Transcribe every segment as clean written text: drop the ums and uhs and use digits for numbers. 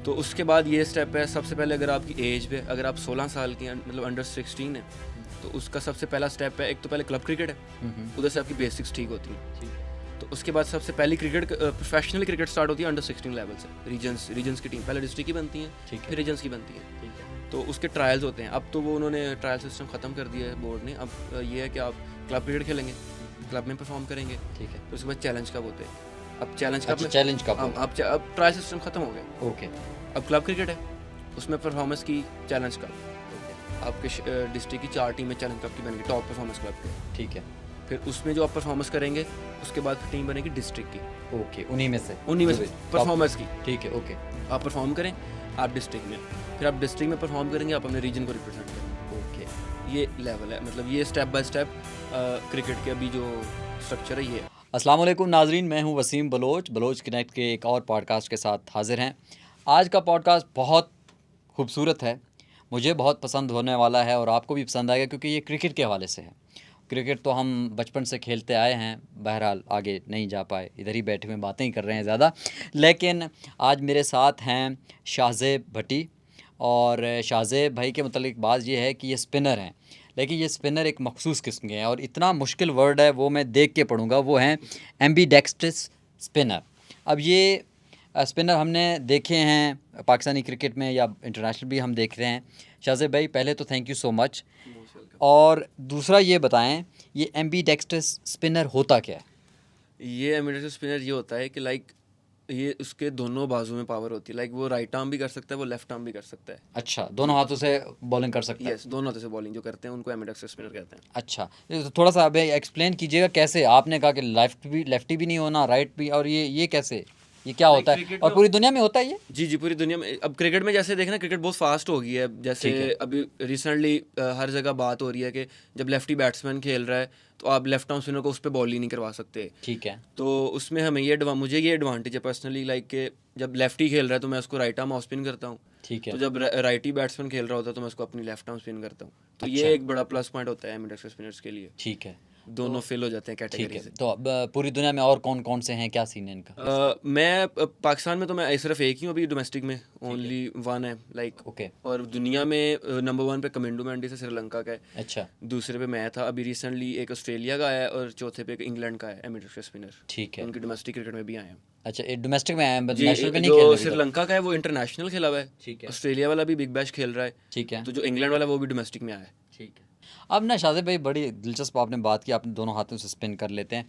तो उसके बाद ये स्टेप है, सबसे पहले अगर आपकी एज पे, अगर आप 16 साल की हैं, मतलब अंडर 16 है, तो उसका सबसे पहला स्टेप है, एक तो पहले क्लब क्रिकेट है, उधर से आपकी बेसिक्स ठीक होती हैं। तो उसके बाद सबसे पहली क्रिकेट, प्रोफेशनल क्रिकेट स्टार्ट होती है अंडर 16 लेवल से। रीजन्स की टीम पहले डिस्ट्रिक्ट की बनती है, फिर रीजन्स की बनती है। तो उसके ट्रायल्स होते हैं। अब तो वो उन्होंने ट्रायल सिस्टम ख़त्म कर दिया है बोर्ड ने। अब ये है कि आप क्लब क्रिकेट खेलेंगे, क्लब में परफॉर्म करेंगे, ठीक है। तो उसके बाद चैलेंज कप होते हैं। अब चैलेंज कप में चैलेंज कप अब ट्रायल सिस्टम ख़त्म हो गया। ओके, अब क्लब क्रिकेट है, उसमें परफॉर्मेंस की चैलेंज कप। आपके डिस्ट्रिक्ट की 4 टीमें चैलेंज कप की बनेंगी, टॉप परफॉर्मेंस क्लब के, ठीक है। फिर उसमें जो आप परफॉर्मेंस करेंगे, उसके बाद टीम बनेगी डिस्ट्रिक्ट की। ओके, उन्हीं में से परफॉर्मेंस की, ठीक है। ओके, आप परफॉर्म करें आप डिस्ट्रिक्ट में, फिर आप डिस्ट्रिक्ट में परफॉर्म करेंगे, आप अपने रीजन को रिप्रेजेंट करें। ओके, ये लेवल है, मतलब ये स्टेप बाय स्टेप क्रिकेट के अभी जो स्ट्रक्चर है ये है। अस्सलाम वालेकुम नाजरीन, मैं हूं वसीम बलोच कनेक्ट के एक और पॉडकास्ट के साथ हाजिर हैं। आज का पॉडकास्ट बहुत खूबसूरत है, मुझे बहुत पसंद होने वाला है और आपको भी पसंद आएगा, क्योंकि ये क्रिकेट के हवाले से है। क्रिकेट तो हम बचपन से खेलते आए हैं, बहरहाल आगे नहीं जा पाए, इधर ही बैठे हुए बातें ही कर रहे हैं ज़्यादा। लेकिन आज मेरे साथ हैं शाहज़ेब भट्टी, और शाहज़ेब भाई के मतलब बात ये है कि ये स्पिनर हैं, लेकिन ये स्पिनर एक मखसूस किस्म के हैं, और इतना मुश्किल वर्ड है वो मैं देख के पढ़ूँगा, वो हैं एम्बीडेक्स्ट्रस स्पिनर। अब ये स्पिनर हमने देखे हैं पाकिस्तानी क्रिकेट में या इंटरनेशनल भी हम देख रहे हैं। शाहज़ेब भाई, पहले तो थैंक यू सो मच, और दूसरा ये बताएं ये एम्बीडेक्स्ट्रस स्पिनर होता क्या है? ये एम्बीडेक्स्ट्रस स्पिनर ये होता है कि लाइक ये उसके दोनों बाजू में पावर होती है, लाइक वो राइट आर्म भी कर सकता है, वो लेफ्ट आर्म भी कर सकता है। अच्छा, दोनों हाथों से बॉलिंग कर सकता है? यस, दोनों हाथों से बॉलिंग जो करते हैं उनको एम्बीडेक्स्ट्रस स्पिनर कहते हैं। अच्छा, तो थोड़ा सा अभी एक्सप्लेन कीजिएगा कैसे। आपने कहा कि लेफ्टी भी नहीं होना, राइट भी, और ये कैसे, ये क्या होता है, और पूरी दुनिया में होता है ये? जी पूरी दुनिया में। अब क्रिकेट में जैसे देखना, क्रिकेट बहुत फास्ट हो गई है। जैसे अभी रिसेंटली हर जगह बात हो रही है कि जब लेफ्टी बैट्समैन खेल रहा है तो आप लेफ्ट आर्म स्पिनर को उस पर बॉल ही नहीं करवा सकते, ठीक है। तो उसमें हमें मुझे ये एडवांटेज है पर्सनली, लाइक कि जब लेफ्टी खेल रहा है तो मैं उसको राइट आर्म ऑफ स्पिन करता हूँ, ठीक है। तो जब राइटी बैट्समैन खेल रहा होता है तो मैं उसको अपनी लेफ्ट आर्म स्पिन करता हूँ। तो ये एक बड़ा प्लस पॉइंट होता है एम्बीडेक्स्ट्रस स्पिनर्स के लिए, ठीक है। दोनों फिल हो जाते हैं कैटेगरी से। तो अब पूरी दुनिया में और कौन कौन से हैं, क्या सीन है इनका? मैं पाकिस्तान में तो मैं सिर्फ एक ही हूँ अभी, डोमेस्टिक में ओनली वन है लाइक। ओके। और दुनिया में नंबर 1 पे कमेंडो मैंडिस है, श्रीलंका का है। अच्छा। दूसरे पे मैं था, अभी रिसेंटली एक ऑस्ट्रेलिया का है, और चौथे पे एक इंग्लैंड का है एम्बीडेक्स्ट्रस स्पिनर, ठीक है। उनके डोमेस्टिक क्रिकेट में भी आए हैं। अच्छा, ये डोमेस्टिक में आए हैं, जी, नेशनल पे नहीं जो खेल रहे? श्रीलंका का है वो इंटरनेशनल खेला हुआ है, ठीक है। ऑस्ट्रेलिया वाला भी बिग बैश खेल रहा है, ठीक है। तो जो इंग्लैंड वाला है वो भी डोमेस्टिक में आया है, ठीक है। अब ना शाहज़ेब भाई, बड़ी दिलचस्प आपने बात की, आपने दोनों हाथों से स्पिन कर लेते हैं।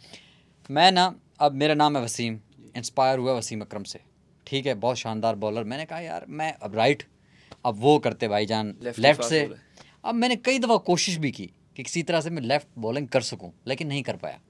मैं ना, अब मेरा नाम है वसीम, इंस्पायर हुआ वसीम अकरम से, ठीक है, बहुत शानदार बॉलर। मैंने कहा यार मैं अब राइट, अब वो करते भाईजान लेफ़्ट से। अब मैंने कई दफ़ा कोशिश भी की कि किसी तरह से मैं लेफ़्ट बॉलिंग कर सकूं, लेकिन नहीं कर पाया।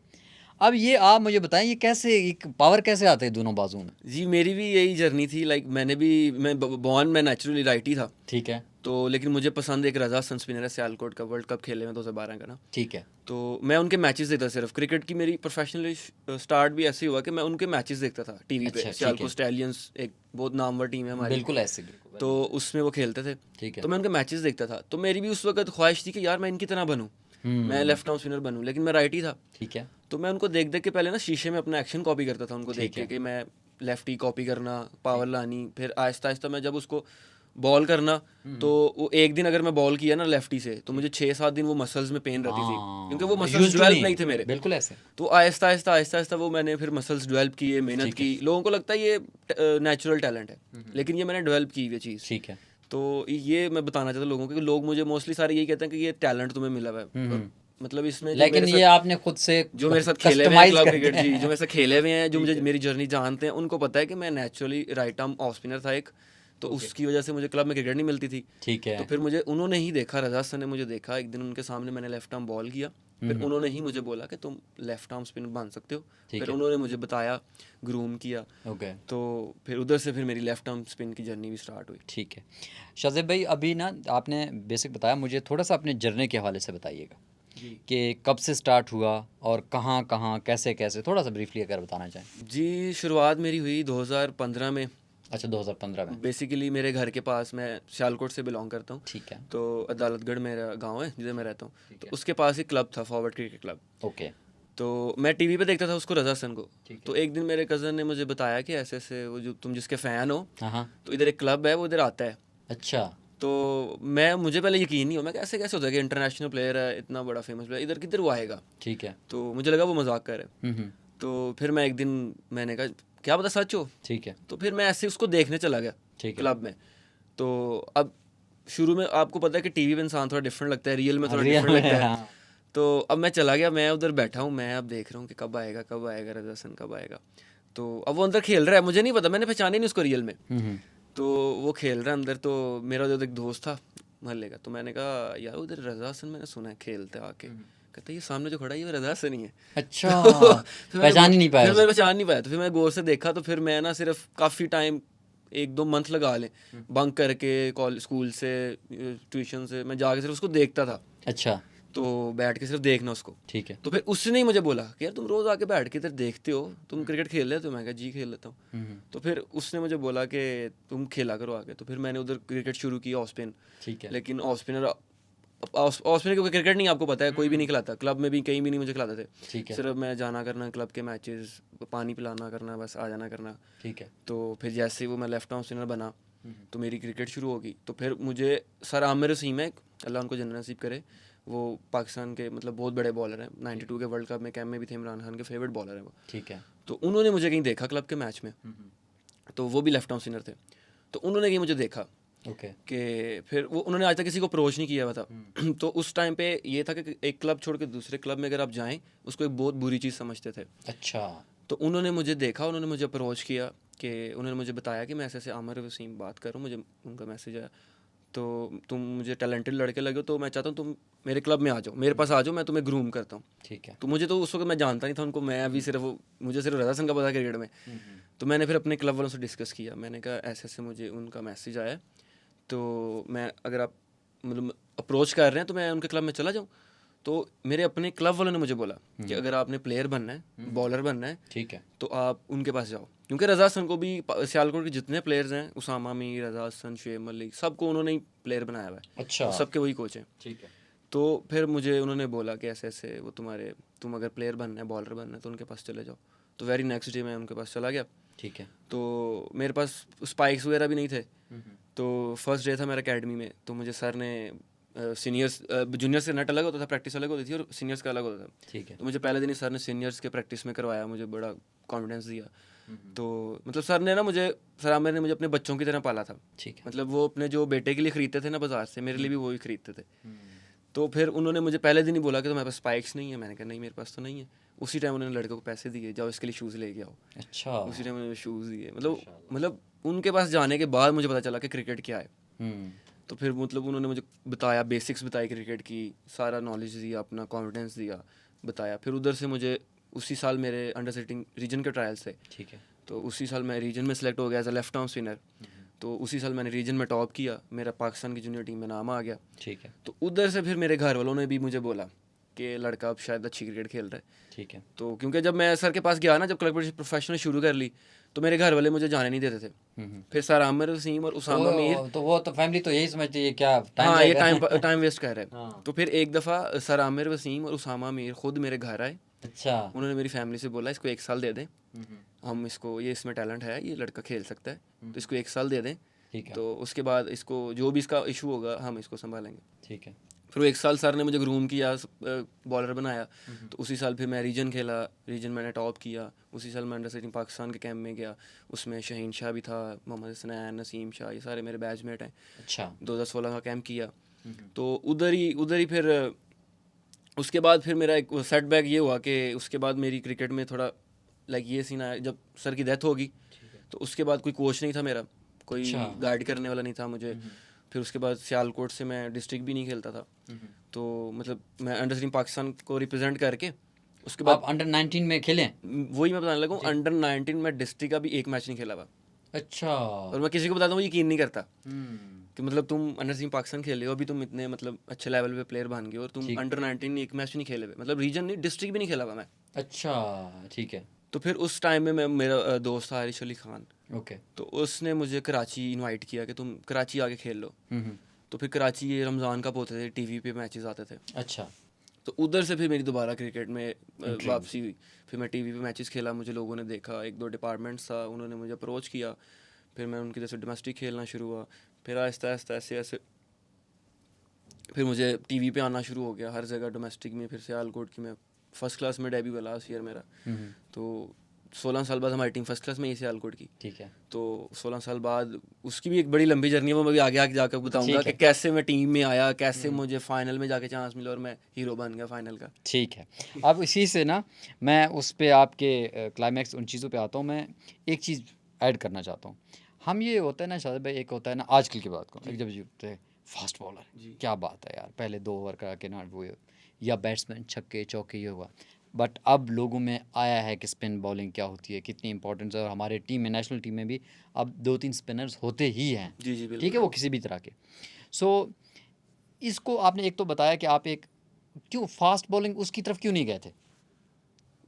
अब ये आप मुझे बताएं, ये कैसे, एक पावर कैसे आते हैं दोनों बाजू में? जी मेरी भी यही जर्नी थी, लाइक मैं बॉर्न में नेचुरली राइटी था, ठीक है। तो लेकिन मुझे पसंद एक रजा सन स्पिनर है, सियालकोट का, वर्ल्ड कप खेले में 2012 का ना, ठीक है। तो मैं उनके मैचेस देखता सिर्फ। क्रिकेट की मेरी प्रोफेशनली स्टार्ट भी ऐसे ही हुआ कि मैं उनके मैचेस देखता था टीवी पे। सियालकोट स्टैलियंस एक बहुत नामवर टीम है हमारी, बिल्कुल ऐसे, तो उसमें वो खेलते थे, ठीक है। तो मैं उनके मैचेस देखता था। तो मेरी भी उस वक्त ख्वाहिश थी कि यार मैं इनकी तरह बनूँ, मैं लेफ्ट आर्म स्पिनर बनूँ, लेकिन मैं राइट ही था, ठीक है। तो मैं उनको देख देख के पहले ना शीशे में अपना एक्शन कॉपी करता था, उनको देख के कि मैं लेफ्टी कॉपी करना, पावर लानी, फिर आहिस्ता आहिस्ता मैं जब उसको बॉल करना, तो वो एक दिन अगर मैं बॉल किया ना लेफ्टी से, तो मुझे 6-7 दिन वो मसल्स में पेन रहती थी, क्योंकि वो मसल्स डेवलप नहीं थे मेरे, बिल्कुल ऐसे। तो आहिस्ता आहिस्ता वो मैंने फिर मसल्स डेवलप किए, मेहनत की। लोगों को लगता है ये नेचुरल टैलेंट है, लेकिन ये मैंने डेवलप की हुई चीज़, ठीक है। तो ये मैं बताना चाहता हूँ लोगों को, कि लोग मुझे मोस्टली सारे यही कहते हैं कि ये टैलेंट तुम्हें मिला हुआ है, मतलब इसमें, लेकिन ये आपने खुद से जो मेरे साथ खेले हुए हैं क्लब क्रिकेट, जी जो मेरे साथ खेले हुए हैं, जो मुझे मेरी जर्नी जानते हैं, उनको पता है कि मैं naturally right arm off spinner था एक, तो उसकी वजह से मुझे क्लब में क्रिकेट नहीं मिलती थी, ठीक है। तो फिर मुझे उन्होंने ही देखा, रजा सर ने मुझे देखा एक दिन, उनके सामने मैंने लेफ्ट आर्म बॉल किया, फिर उन्होंने ही मुझे बोला कि तुम लेफ्ट आर्म स्पिनर बन सकते हो, फिर उन्होंने मुझे बताया, ग्रूम किया, ओके। तो फिर उधर से फिर मेरी लेफ्ट आर्म स्पिन की जर्नी भी स्टार्ट हुई, ठीक है। शाहज़ेब भाई, अभी ना आपने बेसिक बताया, मुझे थोड़ा सा अपने जर्नी के हवाले से बताइएगा कि कब से स्टार्ट हुआ और कहाँ कहाँ कैसे कैसे, थोड़ा सा ब्रीफली अगर बताना चाहें। जी शुरुआत मेरी हुई 2015 में। अच्छा, 2015 में। बेसिकली मेरे घर के पास, मैं सियालकोट से बिलोंग करता हूँ, ठीक है। तो अदालतगढ़ मेरा गांव है जिधर मैं रहता हूँ, तो उसके पास एक क्लब था, फॉरवर्ड क्रिकेट क्लब, ओके। तो मैं टीवी पे देखता था उसको, रज़ा हसन को। ठीक है। तो एक दिन मेरे कज़न ने मुझे बताया कि ऐसे ऐसे वो जो तुम जिसके फ़ैन हो, हाँ। तो इधर एक क्लब है, वो इधर आता है। अच्छा। तो मुझे पहले यकीन नहीं हो, मैं कैसे कैसे होता है कि इंटरनेशनल प्लेयर है, इतना बड़ा फेमस प्लेयर, इधर किधर वो आएगा। ठीक है। तो मुझे लगा वो मजाक कर रहा है। तो फिर मैं एक दिन मैंने कहा क्या पता सच हो। ठीक है। तो फिर मैं ऐसे उसको देखने चला गया ठीक है। क्लब में। तो अब शुरू में आपको पता है कि टीवी में इंसान थोड़ा डिफरेंट लगता है, रियल में थोड़ा रियल डिफरेंट में, लगता है। हाँ। तो अब मैं चला गया, मैं उधर बैठा हूँ, मैं अब देख रहा हूँ कि कब आएगा रज़ा हसन, कब आएगा। तो अब वो अंदर खेल रहा है, मुझे नहीं पता, मैंने पहचाना ही नहीं उसको रियल में। तो वो खेल रहा है अंदर। तो मेरा जो एक दोस्त था मोहल्ले का, तो मैंने कहा यार उधर रज़ा हसन मैंने सुना है खेलते आके। कहता ये सामने जो खड़ा है ये रज़ा हसन ही है। अच्छा। फिर पहचान ही नहीं पाया फिर मैं उसे। पहचान नहीं पाया। तो फिर मैं गौर से देखा, तो फिर मैं ना सिर्फ काफ़ी टाइम 1-2 मंथ लगा लें बंक करके कॉलेज स्कूल से ट्यूशन से मैं जाके सिर्फ उसको देखता था। अच्छा। तो बैठ के सिर्फ देखना उसको। ठीक है। तो फिर उसने ही मुझे बोला कि यार तुम रोज़ आके बैठ के इधर देखते हो, तुम क्रिकेट खेल लेते हो? मैं कहा जी खेल लेता हूँ। तो फिर उसने मुझे बोला कि तुम खेला करो आके। तो फिर मैंने उधर क्रिकेट शुरू की ऑफ स्पिन। ठीक है। लेकिन ऑफ स्पिनर क्योंकि क्रिकेट नहीं, आपको पता है कोई भी नहीं खिलाता, क्लब में भी कहीं भी नहीं मुझे खिलाते थे। ठीक है। सिर्फ मैं जाना करना क्लब के मैचेस, पानी पिलाना करना, बस आ जाना करना। ठीक है। तो फिर जैसे ही वो मैं लेफ्ट आर्म स्पिनर बना तो मेरी क्रिकेट शुरू होगी। तो फिर मुझे सर आमिर वसीम है, अल्लाह उनको जन्नत नसीब करे, वो पाकिस्तान के मतलब बहुत बड़े बॉलर हैं, 92 के वर्ल्ड कप में कैम में भी थे, इमरान खान के फेवरेट बॉलर हैं वो। ठीक है। तो उन्होंने मुझे कहीं देखा क्लब के मैच में, तो वो भी लेफ्ट आर्म स्पिनर थे। तो उन्होंने कहीं मुझे देखा ओके। कि फिर वो उन्होंने आज तक किसी को अप्रोच नहीं किया हुआ था। तो उस टाइम पे ये था कि एक क्लब छोड़ के दूसरे क्लब में अगर आप जाएं उसको एक बहुत बुरी चीज़ समझते थे। अच्छा। तो उन्होंने मुझे देखा, उन्होंने मुझे अप्रोच किया कि उन्होंने मुझे बताया कि मैं ऐसे ऐसे आमिर वसीम बात कर रहा हूँ, मुझे उनका मैसेज आया, तो तुम मुझे टैलेंटेड लड़के लगे हो, तो मैं चाहता हूँ तुम मेरे क्लब में आ जाओ, मेरे पास आ जाओ, मैं तुम्हें ग्रूम करता हूँ। ठीक है। तो मुझे तो उस वक्त मैं जानता नहीं था उनको, मैं अभी मुझे सिर्फ रज़ा हसन का पता है क्रिकेट में। तो मैंने फिर अपने क्लब वालों से डिस्कस किया, मैंने कहा ऐसे ऐसे मुझे उनका मैसेज आया, तो मैं अगर आप मतलब अप्रोच कर रहे हैं तो मैं उनके क्लब में चला जाऊँ। तो मेरे अपने क्लब वालों ने मुझे बोला कि अगर आपने प्लेयर बनना है, बॉलर बनना है, ठीक है, तो आप उनके पास जाओ। क्योंकि रज़ा हसन को भी सियालकोट के जितने प्लेयर्स हैं, उसामा मीर, रज़ा हसन, शुएब मलिक, सबको उन्होंने ही प्लेयर बनाया हुआ है। अच्छा, सबके वही कोच हैं। ठीक है, तो फिर मुझे उन्होंने बोला कि ऐसे ऐसे वो तुम अगर प्लेयर बनना है, बॉलर बनना है, तो उनके पास चले जाओ। तो वेरी नेक्स्ट डे मैं उनके पास चला गया। ठीक है। तो मेरे पास स्पाइक्स वगैरह भी नहीं थे। तो फर्स्ट डे था मेरा अकेडमी में, तो मुझे सर ने सीनियर्स जूनियर्स का नेट अलग होता था, प्रैक्टिस अलग होती थी, और सीनियर्स का अलग होता था। ठीक है। तो मुझे पहले दिन ही सर ने सीनियर्स के प्रैक्टिस में करवाया, मुझे बड़ा कॉन्फिडेंस दिया। तो मतलब सर आमिर ने मुझे अपने बच्चों की तरह पाला था। ठीक है। मतलब वो अपने जो बेटे के लिए ख़रीदते थे ना बाज़ार से, मेरे लिए भी वही ख़रीदते थे। तो फिर उन्होंने मुझे पहले दिन ही बोला कि तुम्हारे पास स्पाइक्स नहीं है। मैंने कहा नहीं, मेरे पास तो नहीं है। उसी टाइम उन्होंने लड़के को पैसे दिए, जाओ इसके लिए शूज़ लेके आओ। अच्छा, उसी टाइम उन्होंने शूज़ दिए। मतलब उनके पास जाने के बाद मुझे पता चला कि क्रिकेट क्या है। तो फिर मतलब उन्होंने मुझे बताया, बेसिक्स बताई क्रिकेट की, सारा नॉलेज दिया, अपना कॉन्फिडेंस दिया, बताया। फिर उधर से मुझे उसी साल मेरे अंडर 17 रीजन के ट्रायल्स थे। ठीक है। तो उसी साल मैं रीजन में सेलेक्ट हो गया as a left arm spinner. तो उसी साल मैंने रीजन में टॉप किया, मेरा पाकिस्तान की जूनियर टीम में नाम आ गया। ठीक है। तो उधर से फिर मेरे घर वालों ने भी मुझे बोला कि लड़का अब शायद अच्छी क्रिकेट खेल रहा है। ठीक है। तो क्योंकि जब मैं सर के पास गया ना, जब क्रिकेट प्रोफेशनल शुरू कर ली, तो मेरे घर वाले मुझे जाने नहीं देते थे। फिर सर आमिर वसीम और उसामा मीर, तो वो तो फैमिली तो यही समझती है क्या टाइम हाँ ये जाएगा। टाइम वेस्ट कर रहे हैं। हाँ। तो फिर एक दफ़ा सर आमिर वसीम और उसामा मीर खुद मेरे घर आए। अच्छा। उन्होंने मेरी फैमिली से बोला इसको 1 साल दे दें, हम इसको, ये इसमें टैलेंट है, ये लड़का खेल सकता है, तो इसको 1 साल दे दें। ठीक है। तो उसके बाद इसको जो भी इसका इशू होगा हम इसको संभालेंगे। ठीक है। फिर वो 1 साल सर ने मुझे ग्रूम किया, बॉलर बनाया। तो उसी साल फिर मैं रीजन खेला, रीजन मैंने टॉप किया। उसी साल मैं अंडर 17 पाकिस्तान के कैंप में गया, उसमें शहीन शाह भी था, मोहम्मद हसनैन, नसीम शाह, ये सारे मेरे बैचमेट हैं। अच्छा। 2016 का कैंप किया। तो उधर ही फिर उसके बाद फिर मेरा एक सेटबैक ये हुआ कि उसके बाद मेरी क्रिकेट में थोड़ा लाइक ये सीन आया, जब सर की डेथ होगी तो उसके बाद कोई कोच नहीं था मेरा, कोई अच्छा। गाइड करने वाला नहीं था मुझे। फिर उसके बाद सियालकोट से मैं डिस्ट्रिक्ट भी नहीं खेलता था। तो मतलब मैं अंडर 17 पाकिस्तान को रिप्रेजेंट करके उसके बाद आप अंडर 19 में खेले? वही मैं बताने लगा हूँ, अंडर 19 में डिस्ट्रिक्ट का भी एक मैच नहीं खेला हुआ। अच्छा। और मैं किसी को बताता हूँ यकीन नहीं करता कि मतलब तुम अंडर 17 पाकिस्तान खेले हो, अभी तुम इतने मतलब अच्छे लेवल पे प्लेयर बन गए हो, और तुम अंडर 19 एक मैच नहीं खेले हुए, मतलब रीजन नहीं, डिस्ट्रिक्ट भी नहीं खेला हुआ मैं। अच्छा, ठीक है। तो फिर उस टाइम में मेरा दोस्त था आरिश अली खान, ओके। तो उसने मुझे कराची इनवाइट किया कि तुम कराची आके खेल लो। तो फिर कराची ये रमज़ान कप होते थे, टीवी पे मैचेस आते थे। अच्छा। तो उधर से फिर मेरी दोबारा क्रिकेट में वापसी हुई। फिर मैं टीवी पे मैचेस खेला, मुझे लोगों ने देखा, 1-2 डिपार्टमेंट्स था, उन्होंने मुझे अप्रोच किया, फिर मैं उनकी जैसे डोमेस्टिक खेलना शुरू हुआ। फिर आहिस्ता आहिस्ता ऐसे ऐसे फिर मुझे टीवी पे आना शुरू हो गया हर जगह डोमेस्टिक में। फिर सियालकोट की मैं फर्स्ट क्लास में डेब्यू हुआ लास्ट ईयर मेरा। तो 16 साल बाद हमारी टीम फर्स्ट क्लास में ही सियालकोट की। ठीक है। तो 16 साल बाद उसकी भी एक बड़ी लंबी जर्नी है, वो मैं भी आगे आगे जाकर बताऊंगा कि कैसे मैं टीम में आया, कैसे मुझे फाइनल में जाके चांस मिला और मैं हीरो बन गया फाइनल का। ठीक है। अब इसी से ना मैं उस पे आपके क्लाइमैक्स उन चीज़ों पे आता हूँ। मैं एक चीज़ ऐड करना चाहता हूँ। हम ये होता है ना शायद भाई, एक होता है ना आजकल की बात को, एक जब होते हैं फास्ट बॉलर, क्या बात है यार, पहले 2 ओवर करा के ना वो, या बैट्समैन छक्के चौके ये हुआ। बट अब लोगों में आया है कि स्पिन बॉलिंग क्या होती है, कितनी इंपॉर्टेंस है, और हमारे टीम में, नेशनल टीम में भी अब 2-3 स्पिनर्स होते ही हैं। जी जी ठीक है, वो किसी भी तरह के। सो इसको आपने एक तो बताया कि आप एक क्यों फास्ट बॉलिंग उसकी तरफ क्यों नहीं गए थे?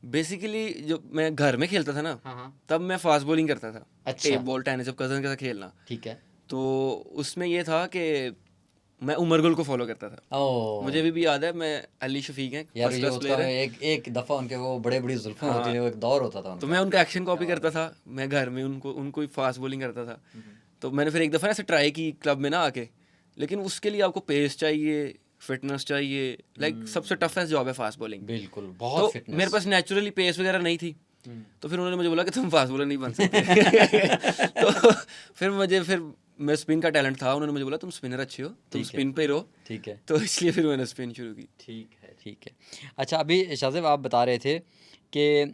बेसिकली जब मैं घर में खेलता था ना, तब मैं फास्ट बॉलिंग करता था। अच्छा। टेप बॉल टेनिस जब कजन के साथ खेलना, ठीक है। तो उसमें ये था कि मैं उमर गुल को फॉलो करता था। मुझे अभी भी याद है, मैं अली शफीक हैं यार फर्स्ट ये क्लास होता प्लेयर है, है, एक दफ़ा उनके वो बड़े बड़ी जुल्फें होती थी, वो एक दौर होता था तो उनका। मैं उनका एक्शन कॉपी करता था। मैं घर में उनको ही फास्ट बॉलिंग करता था। तो मैंने फिर एक दफ़ा ऐसे ट्राई की क्लब में ना आके, लेकिन उसके लिए आपको पेस चाहिए, फिटनेस चाहिए, लाइक सबसे टफेस्ट जॉब है फास्ट बॉलिंग। बिल्कुल, तो बहुत फिटनेस। मेरे पास नेचुरली पेस वगैरह नहीं थी, तो फिर उन्होंने मुझे बोला कि तुम फास्ट बॉलर नहीं बन सकते। तो फिर मैं स्पिन का टैलेंट था, उन्होंने मुझे बोला तुम स्पिनर अच्छे हो, तुम स्पिन पे रहो। ठीक है। तो इसलिए फिर मैंने स्पिन शुरू की। ठीक है, ठीक है। अच्छा, अभी शाहज़ेब आप बता रहे थे कि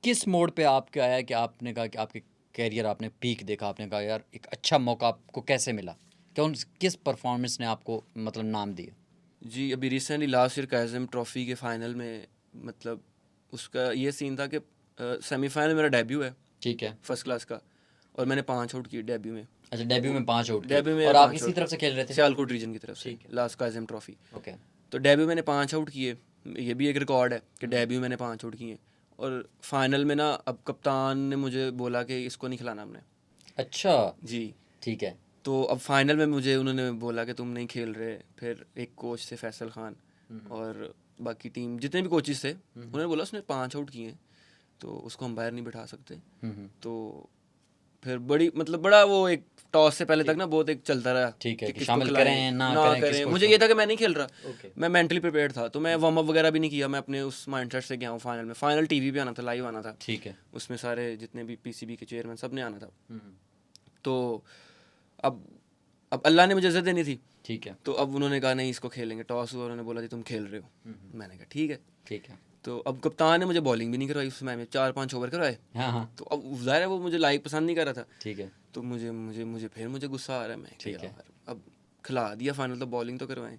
किस मोड़ पे आपके आया कि आपने कहा कि आपके कैरियर आपने पीक देखा, आपने कहा यार एक अच्छा मौका आपको कैसे मिला, कौन किस परफॉर्मेंस ने आपको मतलब नाम दिया? जी, अभी recently last year Kazim trophy के फाइनल में, मतलब उसका ये सीन था कि सेमीफाइनल मेरा डेब्यू है ठीक है। फर्स्ट क्लास का, और मैंने 5 आउट किए डेब्यू में। अच्छा, डेब्यू में 5 आउट डेब्यू में और आप 5 किसी आउट, तरफ से खेल रहे थे? सियालकोट रीजन की तरफ से, ठीक है। Last Kazim trophy. ओके। तो डेब्यू मैंने 5 आउट किए, ये भी एक रिकॉर्ड है कि डेब्यू मैंने 5 आउट किए। और फाइनल में ना, अब कप्तान ने मुझे बोला कि इसको नहीं खिलाना हमने। अच्छा जी। ठीक है। तो अब फाइनल में मुझे उन्होंने बोला कि तुम नहीं खेल रहे। फिर एक कोच थे फैसल खान, और बाकी टीम जितने भी कोचेस थे, उन्होंने बोला उसने 5 आउट किए, तो उसको हम बाहर नहीं बिठा सकते। तो फिर बड़ा वो एक टॉस से पहले तक ना बहुत एक चलता रहा, ठीक है, कि किसको शामिल खिलाएं, करें ना करें। किसको मुझे ये था कि मैं नहीं खेल रहा, ओके। मैं मेंटली प्रिपेयर्ड था, तो मैं वार्म अप वगैरह भी नहीं किया। मैं अपने उस माइंडसेट से गया हूँ फाइनल में। फाइनल टीवी पे आना था, लाइव आना था। ठीक है। उसमें सारे जितने भी पीसीबी के चेयरमैन सब ने आना था। तो अब अल्लाह ने मुझे इज्जत देनी थी। ठीक है। तो अब उन्होंने कहा नहीं इसको खेलेंगे। टॉस हुआ, उन्होंने बोला जी तुम खेल रहे हो। मैंने कहा ठीक है। ठीक है। तो अब कप्तान ने मुझे बॉलिंग भी नहीं करवाई उस मैच में, 4-5 ओवर करवाए। हाँ हाँ। तो अब ज़ाहिर है वो मुझे लाइक पसंद नहीं कर रहा था। ठीक है। तो मुझे गुस्सा आ रहा है। मैं ठीक है। अब खिला दिया फाइनल, तो बॉलिंग तो करवाएं।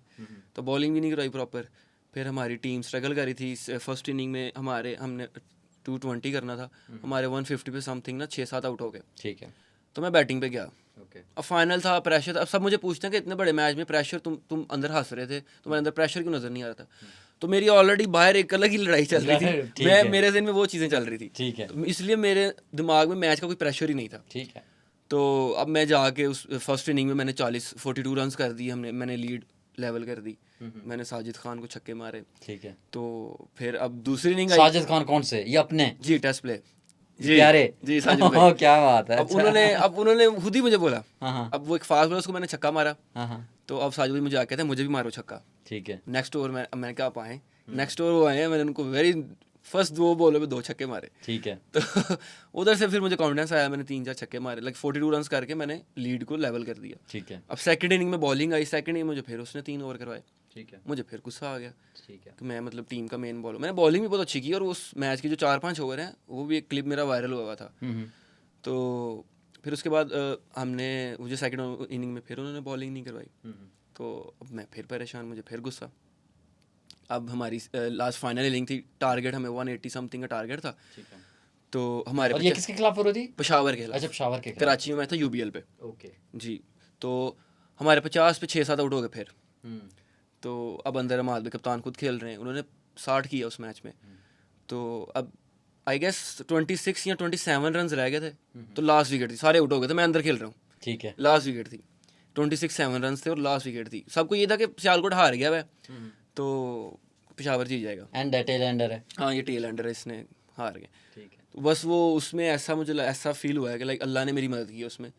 तो बॉलिंग भी नहीं करवाई प्रॉपर। फिर हमारी टीम स्ट्रगल करी थी। फर्स्ट इनिंग में हमने 220 करना था, हमारे 150 पे समथिंग ना 6-7 आउट हो गए। ठीक है। तो मैं बैटिंग पे गया। ओके। अब फाइनल था, प्रेशर था। अब सब मुझे पूछते हैं कि इतने बड़े मैच में प्रेशर, तुम अंदर हंस रहे थे, तुम्हारे अंदर प्रेशर क्यों नजर नहीं आ रहा था? तो मेरी ऑलरेडी बाहर एक अलग ही लड़ाई चल रही थी। मेरे दिन में वो चीज़ें चल रही थी। ठीक है। तो इसलिए मेरे दिमाग में मैच का कोई प्रेशर ही नहीं था। ठीक है। तो अब मैं जाके उस फर्स्ट इनिंग में मैंने 42 रन कर दिए। मैंने लीड लेवल कर दी। मैंने साजिद खान को छक्के मारे। ठीक है। तो फिर अब दूसरी इनिंग आई। साजिद खान कौन से? ये अपने जी, टेस्ट प्ले जी, प्यारे जी साजिद भाई। क्या बात है। अब उन्होंने खुद ही मुझे बोला। हाँ। अब वो एक फास्ट बॉलर, उसको मैंने छक्का मारा। हाँ। तो अब साजिद भाई मुझे आके कहते हैं मुझे भी मारो छक्का। ठीक है। नेक्स्ट ओवर मैंने कहा आप आए। नेक्स्ट ओवर वो आए हैं, मैंने उनको वेरी फर्स्ट 2 बॉलों पे 2 छक्के मारे। ठीक है। तो उधर से फिर मुझे कॉन्फिडेंस आया, मैंने 3-4 छक्के मारे, लाइक 42 रन करके मैंने लीड को लेवल कर दिया। ठीक है। अब सेकंड इनिंग में बॉलिंग आई। सेकंड इनिंग मुझे फिर उसने 3 ओवर करवाए। ठीक है। मुझे फिर गुस्सा आ गया ठीक है। कि मैं मतलब टीम का मेन बॉलर। मैंने बॉलिंग भी बहुत अच्छी की, और उस मैच की जो 4-5 ओवर हैं वो भी एक क्लिप मेरा वायरल हुआ था। तो फिर उसके बाद मुझे सेकंड इनिंग में फिर उन्होंने बॉलिंग नहीं करवाई। तो अब मैं फिर परेशान, मुझे फिर गुस्सा। अब हमारी लास्ट फाइनल इनिंग थी, टारगेट हमें 180 समथिंग का टारगेट था। ठीक है। तो हमारे और ये किसके खिलाफ हो रही थी? पेशावर के खिलाफ। अच्छा, पेशावर के खिलाफ। कराची में मैं था यूबीएल पे। ओके। जी। तो हमारे 50 पे 6-7 आउट हो गए फिर। तो अब अंदर अमाद भी कप्तान खुद खेल रहे हैं, उन्होंने 60 किया उस मैच में। तो अब आई गेस 26 या 27 रन रह गए थे। तो लास्ट विकेट थी, सारे आउट हो गए थे, मैं अंदर खेल रहा हूँ। ठीक है। लास्ट विकेट थी, 26 7 रन थे और लास्ट विकेट थी। सबको ये था कि सियालकोट हार गया वह। तो पेशावर जीत जाएगा। एंड टेल एंडर है। हाँ ये टेल एंडर है, इसने हार गए। ठीक है। तो बस वो उसमें ऐसा मुझे ऐसा फील हुआ है कि लाइक अल्लाह ने मेरी मदद की है उसमें।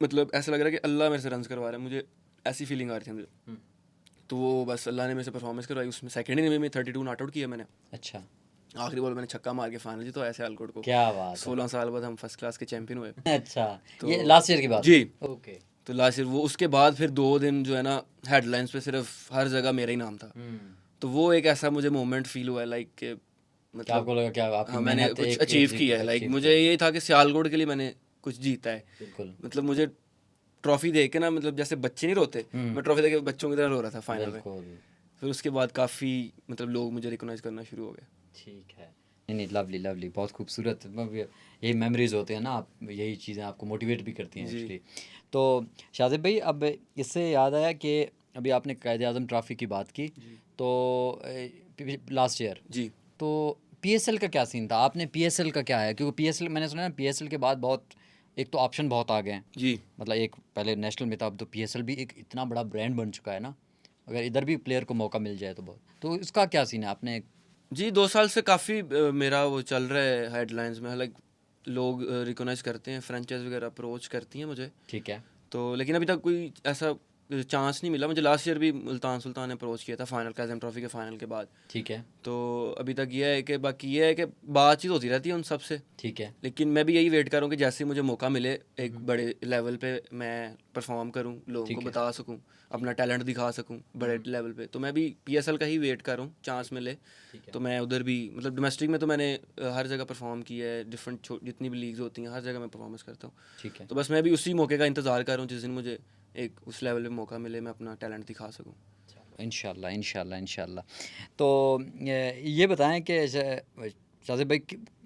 मतलब ऐसा लग रहा है कि अल्लाह मेरे से रन्स करवा रहा है, मुझे ऐसी फीलिंग आ रही थी मुझे। तो वो बस अल्लाह ने मेरे से परफॉर्मेंस करवाई, उसमें सेकंड इनिंग में 32 नॉट आउट किया मैंने। अच्छा, आखिरी बॉल मैंने छक्का मार के फाइनल जीता ऐसे सियालकोट को। क्या बात है। 16 साल बाद हम फर्स्ट क्लास के चैंपियन हुए। अच्छा, तो ये लास्ट ईयर की बात जी। ओके। तो लास्ट ईयर वो, उसके बाद फिर 2 दिन जो है ना हेडलाइंस पे सिर्फ हर जगह मेरा ही नाम था। तो वो एक ऐसा मुझे मोमेंट फील हुआ है लाइक क्या मतलब आपको लगा क्या आपकी हाँ मैंने मेहनत कुछ एक अचीव एक किया है। लाइक achieve मुझे किया। ये था कि सियालकोट के लिए मैंने कुछ जीता है। बिल्कुल मतलब मुझे ट्रॉफी देख के ना, मतलब जैसे बच्चे नहीं रोते, मैं ट्रॉफी देख के बच्चों की तरह रो रहा था फाइनल में। बिल्कुल। फिर उसके बाद काफ़ी मतलब लोग मुझे रिकॉग्नाइज करना शुरू हो गए। ठीक है। नहीं नहीं, लवली लवली, बहुत खूबसूरत। यही मेमोरीज होते हैं ना, आप यही चीज़ें आपको मोटिवेट भी करती हैं जी। एक्चुअली। तो शाजिब भाई, अब इससे याद आया कि अभी आपने कायद आज़म ट्रॉफ़ी की बात की, तो लास्ट ईयर जी तो पीएसएल का क्या सीन था? आपने पीएसएल का क्या है, क्योंकि पीएसएल मैंने सुना है पीएसएल के बाद बहुत, एक तो ऑप्शन बहुत आ गए हैं। जी मतलब एक पहले नेशनल में था, अब तो पीएसएल भी एक इतना बड़ा ब्रांड बन चुका है ना, अगर इधर भी प्लेयर को मौका मिल जाए तो बहुत। तो इसका क्या सीन है आपने? जी 2 साल से काफ़ी मेरा वो चल रहा है हेडलाइंस में। लाइक लोग रिकॉग्नाइज करते हैं, फ्रेंचाइज वगैरह अप्रोच करती हैं मुझे। ठीक है। तो लेकिन अभी तक कोई ऐसा चांस नहीं मिला मुझे। लास्ट ईयर भी मुल्तान सुल्तान ने अप्रोच किया था फाइनल, काज़म ट्रॉफी के फाइनल के बाद। ठीक है। तो अभी तक ये है कि बाकी ये है कि बातचीत होती रहती है उन सब से। ठीक है। लेकिन मैं भी यही वेट कर रहा हूँ कि जैसे मुझे मौका मिले एक बड़े लेवल पे मैं परफॉर्म करूँ, लोगों को बता सकूँ, अपना टैलेंट दिखा सकूँ बड़े लेवल पे। तो मैं भी पीएसएल का ही वेट कर रहा हूँ, चांस मिले तो मैं उधर भी, मतलब डोमेस्टिक में तो मैंने हर जगह परफॉर्म किया है, डिफरेंट जितनी भी लीग्स होती हैं हर जगह मैं परफॉर्मेंस करता हूँ। ठीक है। तो बस मैं भी उसी मौके का इंतज़ार कर रहा हूँ जिस दिन मुझे एक उस लेवल पे मौका मिले, मैं अपना टैलेंट दिखा सकूँ। इंशाल्लाह इंशाल्लाह इंशाल्लाह। तो ये बताएं कि शाजिब भाई,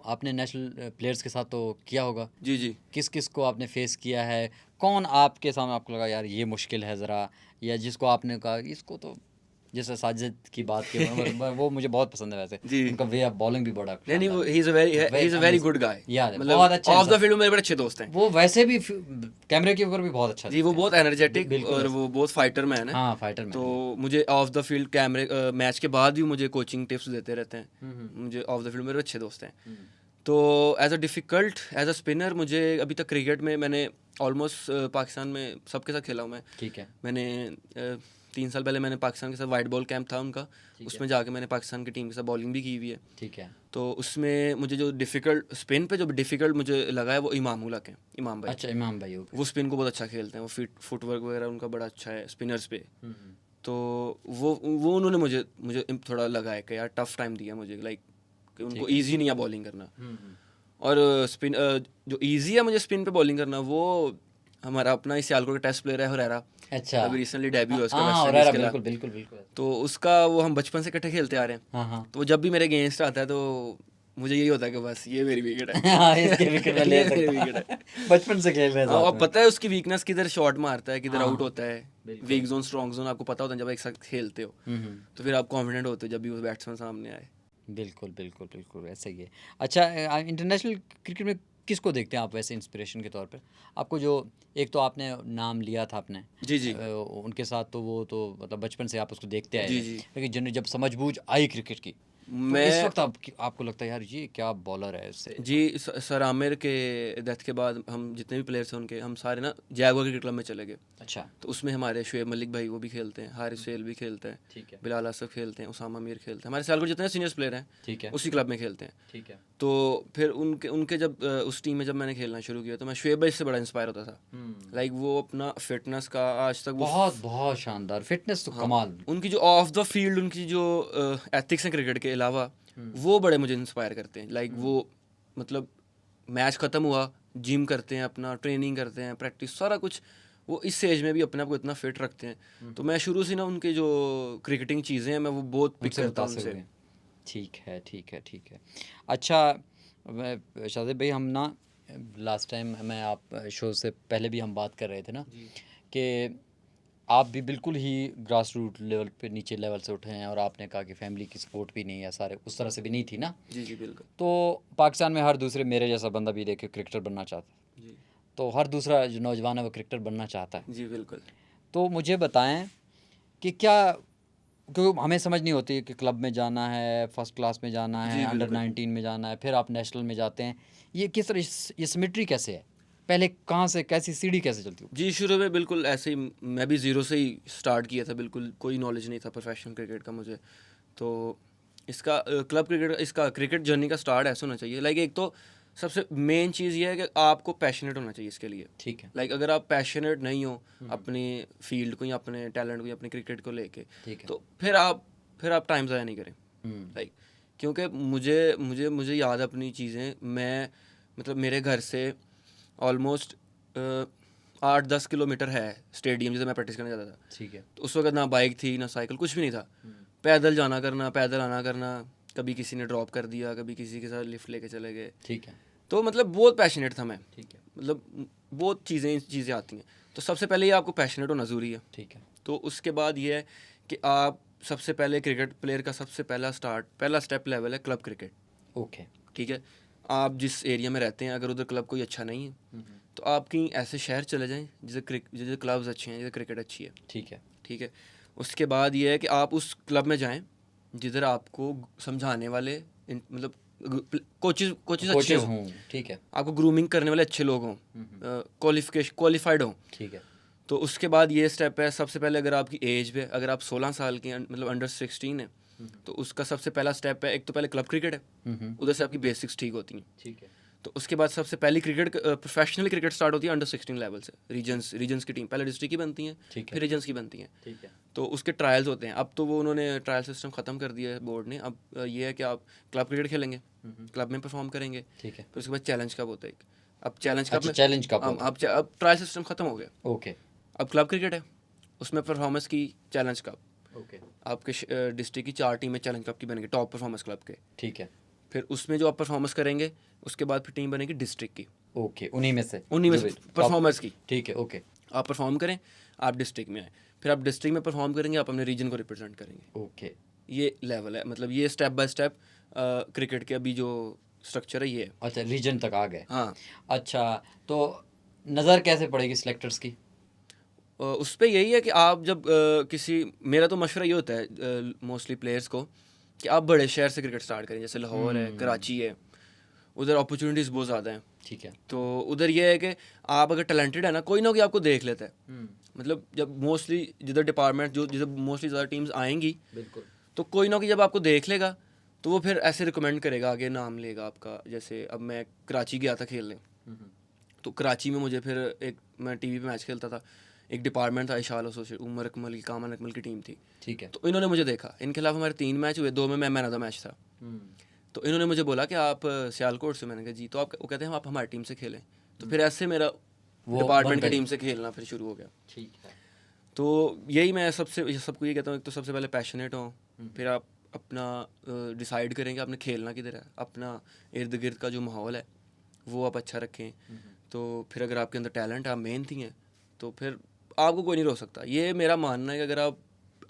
आपने नेशनल प्लेयर्स के साथ तो किया होगा, जी जी किस किस को आपने फेस किया है? कौन आपके सामने आपको लगा यार ये मुश्किल है ज़रा, या जिसको आपने कहा इसको तो, जैसे साजिद की बात की वो मुझे बहुत पसंद है वैसे। जी। उनका वे ऑफ बॉलिंग भी बड़ा नहीं वो शानदार he is a very good guy. याद है, मतलब बहुत अच्छा ऑफ द इंसान। फील्ड में मेरे बड़े अच्छे दोस्त हैं। वो वैसे भी कैमरे के ऊपर भी बहुत अच्छा जी वो दिखते हैं। बहुत एनर्जेटिक बिल्कुल और ऐसे। वो बहुत फाइटर मैन है। हाँ, फाइटर मैन। तो मुझे ऑफ द फील्ड कैमरे मैच के बाद भी मुझे कोचिंग टिप्स देते रहते हैं। मुझे ऑफ द फील्ड मेरे अच्छे दोस्त हैं। तो एज अ स्पिनर मुझे अभी तक क्रिकेट में मैंने ऑलमोस्ट पाकिस्तान में सबके साथ खेला हूँ मैं। ठीक है। मैंने 3 साल पहले मैंने पाकिस्तान के साथ वाइट बॉल कैंप था उनका, उसमें जाके मैंने पाकिस्तान की टीम के साथ बॉलिंग भी की हुई है। ठीक है। तो उसमें मुझे जो डिफ़िकल्ट स्पिन पे जो डिफ़िकल्ट मुझे लगा है वो इमाम उलक है, इमाम भाई। अच्छा, इमाम भाई ओके। वो स्पिन को बहुत अच्छा खेलते हैं, वो फुटवर्क वगैरह उनका बड़ा अच्छा है स्पिनर्स पे। तो वो उन्होंने मुझे थोड़ा लगा है कि यार टफ टाइम दिया मुझे, लाइक कि उनको ईजी नहीं है बॉलिंग करना। और स्पिन जो ईजी है मुझे स्पिन पे बॉलिंग करना, वो हमारा अपना ही सियालकोट का टेस्ट प्लेयर है हुरैरा। अच्छा। अभी रिसेंटली डेब्यू हुआ उसका हाँ, वेस्ट हुरैरा, इंडीज के बिल्कुल खिलाफ। बिल्कुल बिल्कुल। तो उसका वो हम बचपन से इकट्ठे खेलते आ रहे हैं। हाँ हाँ। तो वो जब भी मेरे अगेंस्ट आता है तो मुझे यही होता है कि बस ये मेरी विकेट है। हाँ, इसके विकेट में ले ये मेरी सकता विकेट है। बचपन से खेल रहे हैं हाँ, साथ और में। पता है उसकी वीकनेस किधर शॉट मारता है, किधर हाँ, आउट होता है, वीक जोन स्ट्रॉन्ग जोन आपको पता होता है जब एक साथ खेलते हो। तो फिर आप कॉन्फिडेंट होते हो जब भी वो बैट्समैन सामने आए। बिल्कुल बिल्कुल बिल्कुल ऐसा ही है। अच्छा, इंटरनेशनल क्रिकेट में किसको देखते हैं आप वैसे इंस्पिरेशन के तौर पर? आपको जो, एक तो आपने नाम लिया था आपने, जी जी उनके साथ तो वो तो मतलब बचपन से आप उसको देखते आए जी थे। जी। लेकिन जब समझबूझ आई क्रिकेट की, तो मैं इस वक्त आपको लगता है यार ये क्या बॉलर है इससे? जी सर आमिर के डेथ के बाद हम जितने भी प्लेयर्स हैं उनके, हम सारे ना जैगुआर क्रिकेट क्लब में चले गए। अच्छा। तो उसमें हमारे शुएब मलिक भाई वो भी खेलते हैं, हारिस सेल भी खेलते हैं, ठीक है। बिलाल असफ खेलते हैं, उसामा मीर खेलते हैं, हमारे सियालकोट जितने सीनियर्स प्लेयर हैं ठीक है। उसी क्लब में खेलते हैं। ठीक है। तो फिर उनके जब उस टीम में जब मैंने खेलना शुरू किया तो मैं शुएब भाई से बड़ा इंस्पायर होता था। लाइक वो अपना फिटनेस का आज तक वो बहुत बहुत शानदार फिटनेस तो कमाल। उनकी जो ऑफ द फील्ड उनकी जो एथिक्स हैं क्रिकेट के अलावा, वो बड़े मुझे इंस्पायर करते हैं। लाइक वो मतलब मैच ख़त्म हुआ, जिम करते हैं, अपना ट्रेनिंग करते हैं, प्रैक्टिस सारा कुछ, वो इस एज में भी अपने आप को इतना फिट रखते हैं। तो मैं शुरू से ना उनके जो क्रिकेटिंग चीज़ें हैं मैं वो बहुत पिक करता हूँ उनसे। ठीक है ठीक है ठीक है। अच्छा शाजिब भाई, हम ना लास्ट टाइम मैं आप शो से पहले भी हम बात कर रहे थे ना कि आप भी बिल्कुल ही ग्रास रूट लेवल पे, नीचे लेवल से उठे हैं, और आपने कहा कि फैमिली की सपोर्ट भी नहीं है, सारे उस तरह से भी नहीं थी ना। जी जी बिल्कुल। तो पाकिस्तान में हर दूसरे मेरे जैसा बंदा भी देखे क्रिकेटर बनना चाहता है। जी तो हर दूसरा जो नौजवान है वो क्रिकेटर बनना चाहता है। जी बिल्कुल। तो मुझे बताएं कि क्या क्योंकि हमें समझ नहीं होती कि क्लब में जाना है, फर्स्ट क्लास में जाना है, जी, अंडर बिल्कुल। 19 में जाना है, फिर आप नेशनल में जाते हैं। ये किस तरह ये सिमेट्री कैसे है? पहले कहाँ से कैसी सीढ़ी कैसे चलती है? जी, शुरू में बिल्कुल ऐसे ही मैं भी ज़ीरो से ही स्टार्ट किया था, बिल्कुल कोई नॉलेज नहीं था प्रोफेशनल क्रिकेट का मुझे। तो इसका क्लब क्रिकेट इसका क्रिकेट जर्नी का स्टार्ट ऐसा होना चाहिए, लाइक एक तो सबसे मेन चीज़ ये है कि आपको पैशनेट होना चाहिए इसके लिए। ठीक है, लाइक अगर आप पैशनेट नहीं हो अपनी फील्ड को या अपने टैलेंट को या अपने क्रिकेट को लेके, ठीक है। तो फिर आप टाइम ज़ाया नहीं करें। लाइक क्योंकि मुझे मुझे मुझे याद है अपनी चीज़ें, मैं मतलब मेरे घर से ऑलमोस्ट 8-10 किलोमीटर है स्टेडियम जिसे मैं प्रैक्टिस करने जाता था। ठीक है। तो उस वक्त ना बाइक थी ना साइकिल, कुछ भी नहीं था। पैदल जाना करना, पैदल आना करना, कभी किसी ने ड्रॉप कर दिया, कभी किसी के साथ लिफ्ट लेके चले गए। ठीक है। तो मतलब बहुत पैशनेट था मैं। ठीक है। मतलब बहुत चीज़ें आती हैं। तो सबसे पहले ये आपको पैशनेट होना ज़रूरी है। ठीक है। तो उसके बाद ये है कि आप सबसे पहले क्रिकेट प्लेयर का सबसे पहला स्टेप लेवल है क्लब क्रिकेट। ओके। ठीक है, आप जिस एरिया में रहते हैं अगर उधर क्लब कोई अच्छा नहीं है तो आप कहीं ऐसे शहर चले जाएं जिसे क्लब्स अच्छे हैं, जिसे क्रिकेट अच्छी है। ठीक है। ठीक है, उसके बाद ये है कि आप उस क्लब में जाएं जिधर आपको समझाने वाले मतलब कोचेज अच्छे कोचेस हों, हूँ। ठीक है। आपको ग्रूमिंग करने वाले अच्छे लोग हों, क्वालिफाइड हों। ठीक है। तो उसके बाद ये स्टेप है, सबसे पहले अगर आपकी एज पे अगर आप 16 साल के मतलब अंडर 16 है तो उसका सबसे पहला स्टेप है, एक तो पहले क्लब क्रिकेट है, उधर से आपकी बेसिक्स ठीक होती हैं। ठीक है। तो उसके बाद सबसे पहली प्रोफेशनल क्रिकेट स्टार्ट होती है अंडर 16 लेवल से। रीजन्स की टीम पहले डिस्ट्रिक्ट की बनती हैं, फिर रीजन्स की बनती हैं। ठीक है। तो उसके ट्रायल्स होते हैं। अब तो वो उन्होंने ट्रायल सिस्टम ख़त्म कर दिया है बोर्ड ने। अब ये है कि आप क्लब क्रिकेट खेलेंगे, क्लब में परफॉर्म करेंगे, ठीक है। फिर उसके बाद चैलेंज कप होता है एक। अब चैलेंज कप में चैलेंज कप होता है। अब ट्रायल सिस्टम ख़त्म हो गया। ओके। अब क्लब क्रिकेट है, उसमें परफॉर्मेंस की चैलेंज कप। ओके। आपके डिस्ट्रिक्ट की 4 टीमें चैलेंज कप की बनेंगी, टॉप परफॉर्मेंस क्लब के। ठीक है। फिर उसमें जो आप परफॉर्मेंस करेंगे उसके बाद फिर टीम बनेगी डिस्ट्रिक्ट की, ओके। उन्हीं में से परफॉर्मेंस की। ठीक है। ओके। आप परफॉर्म करें, आप डिस्ट्रिक्ट में आए, फिर आप डिस्ट्रिक्ट में परफॉर्म करेंगे, आप अपने रीजन को रिप्रेजेंट करेंगे। ओके। ये लेवल है, मतलब ये स्टेप बाय स्टेप क्रिकेट के अभी जो स्ट्रक्चर है ये है। अच्छा, रीजन तक आ गए। हाँ, अच्छा, तो नज़र कैसे पड़ेगी सिलेक्टर्स की? उस पर यही है कि आप जब मेरा तो मशवरा ये होता है मोस्टली प्लेयर्स को कि आप बड़े शहर से क्रिकेट स्टार्ट करें, जैसे लाहौर है, कराची है, उधर अपॉर्चुनिटीज़ बहुत ज़्यादा हैं। ठीक है। तो उधर ये है कि आप अगर टैलेंटेड है ना, कोई ना कोई आपको देख लेता है। मतलब जब मोस्टली जिधर डिपार्टमेंट जिधर मोस्टली ज़्यादा टीम्स आएंगी, बिल्कुल। तो कोई ना कोई जब आपको देख लेगा तो वो फिर ऐसे रिकमेंड करेगा, आगे नाम लेगा आपका। जैसे अब मैं कराची गया था खेलने, तो कराची में मुझे फिर मैं टीवी पे मैच खेलता था, एक डिपार्टमेंट था इशाल एसोसिएट, उमर अकमल की, कामन अकमल की टीम थी। ठीक है। तो इन्होंने मुझे देखा, इनके खिलाफ हमारे 3 मैच हुए, 2 में मैं मैन ऑफ द मैच था। तो इन्होंने मुझे बोला कि आप सियालकोट से, मैंने कहा जी। तो वो कहते हैं आप हमारी टीम से खेलें। तो फिर ऐसे मेरा डिपार्टमेंट की टीम से खेलना फिर शुरू हो गया। ठीक है। तो यही मैं सबको ये कहता हूँ, एक तो सबसे पहले पैशनेट हो, फिर आप अपना डिसाइड करेंगे आपने खेलना किधर है, अपना इर्द गिर्द का जो माहौल है वो आप अच्छा रखें। तो फिर अगर आपके अंदर टैलेंट है, आप मेहनती हैं, तो फिर आपको कोई नहीं रोक सकता। ये मेरा मानना है कि अगर आप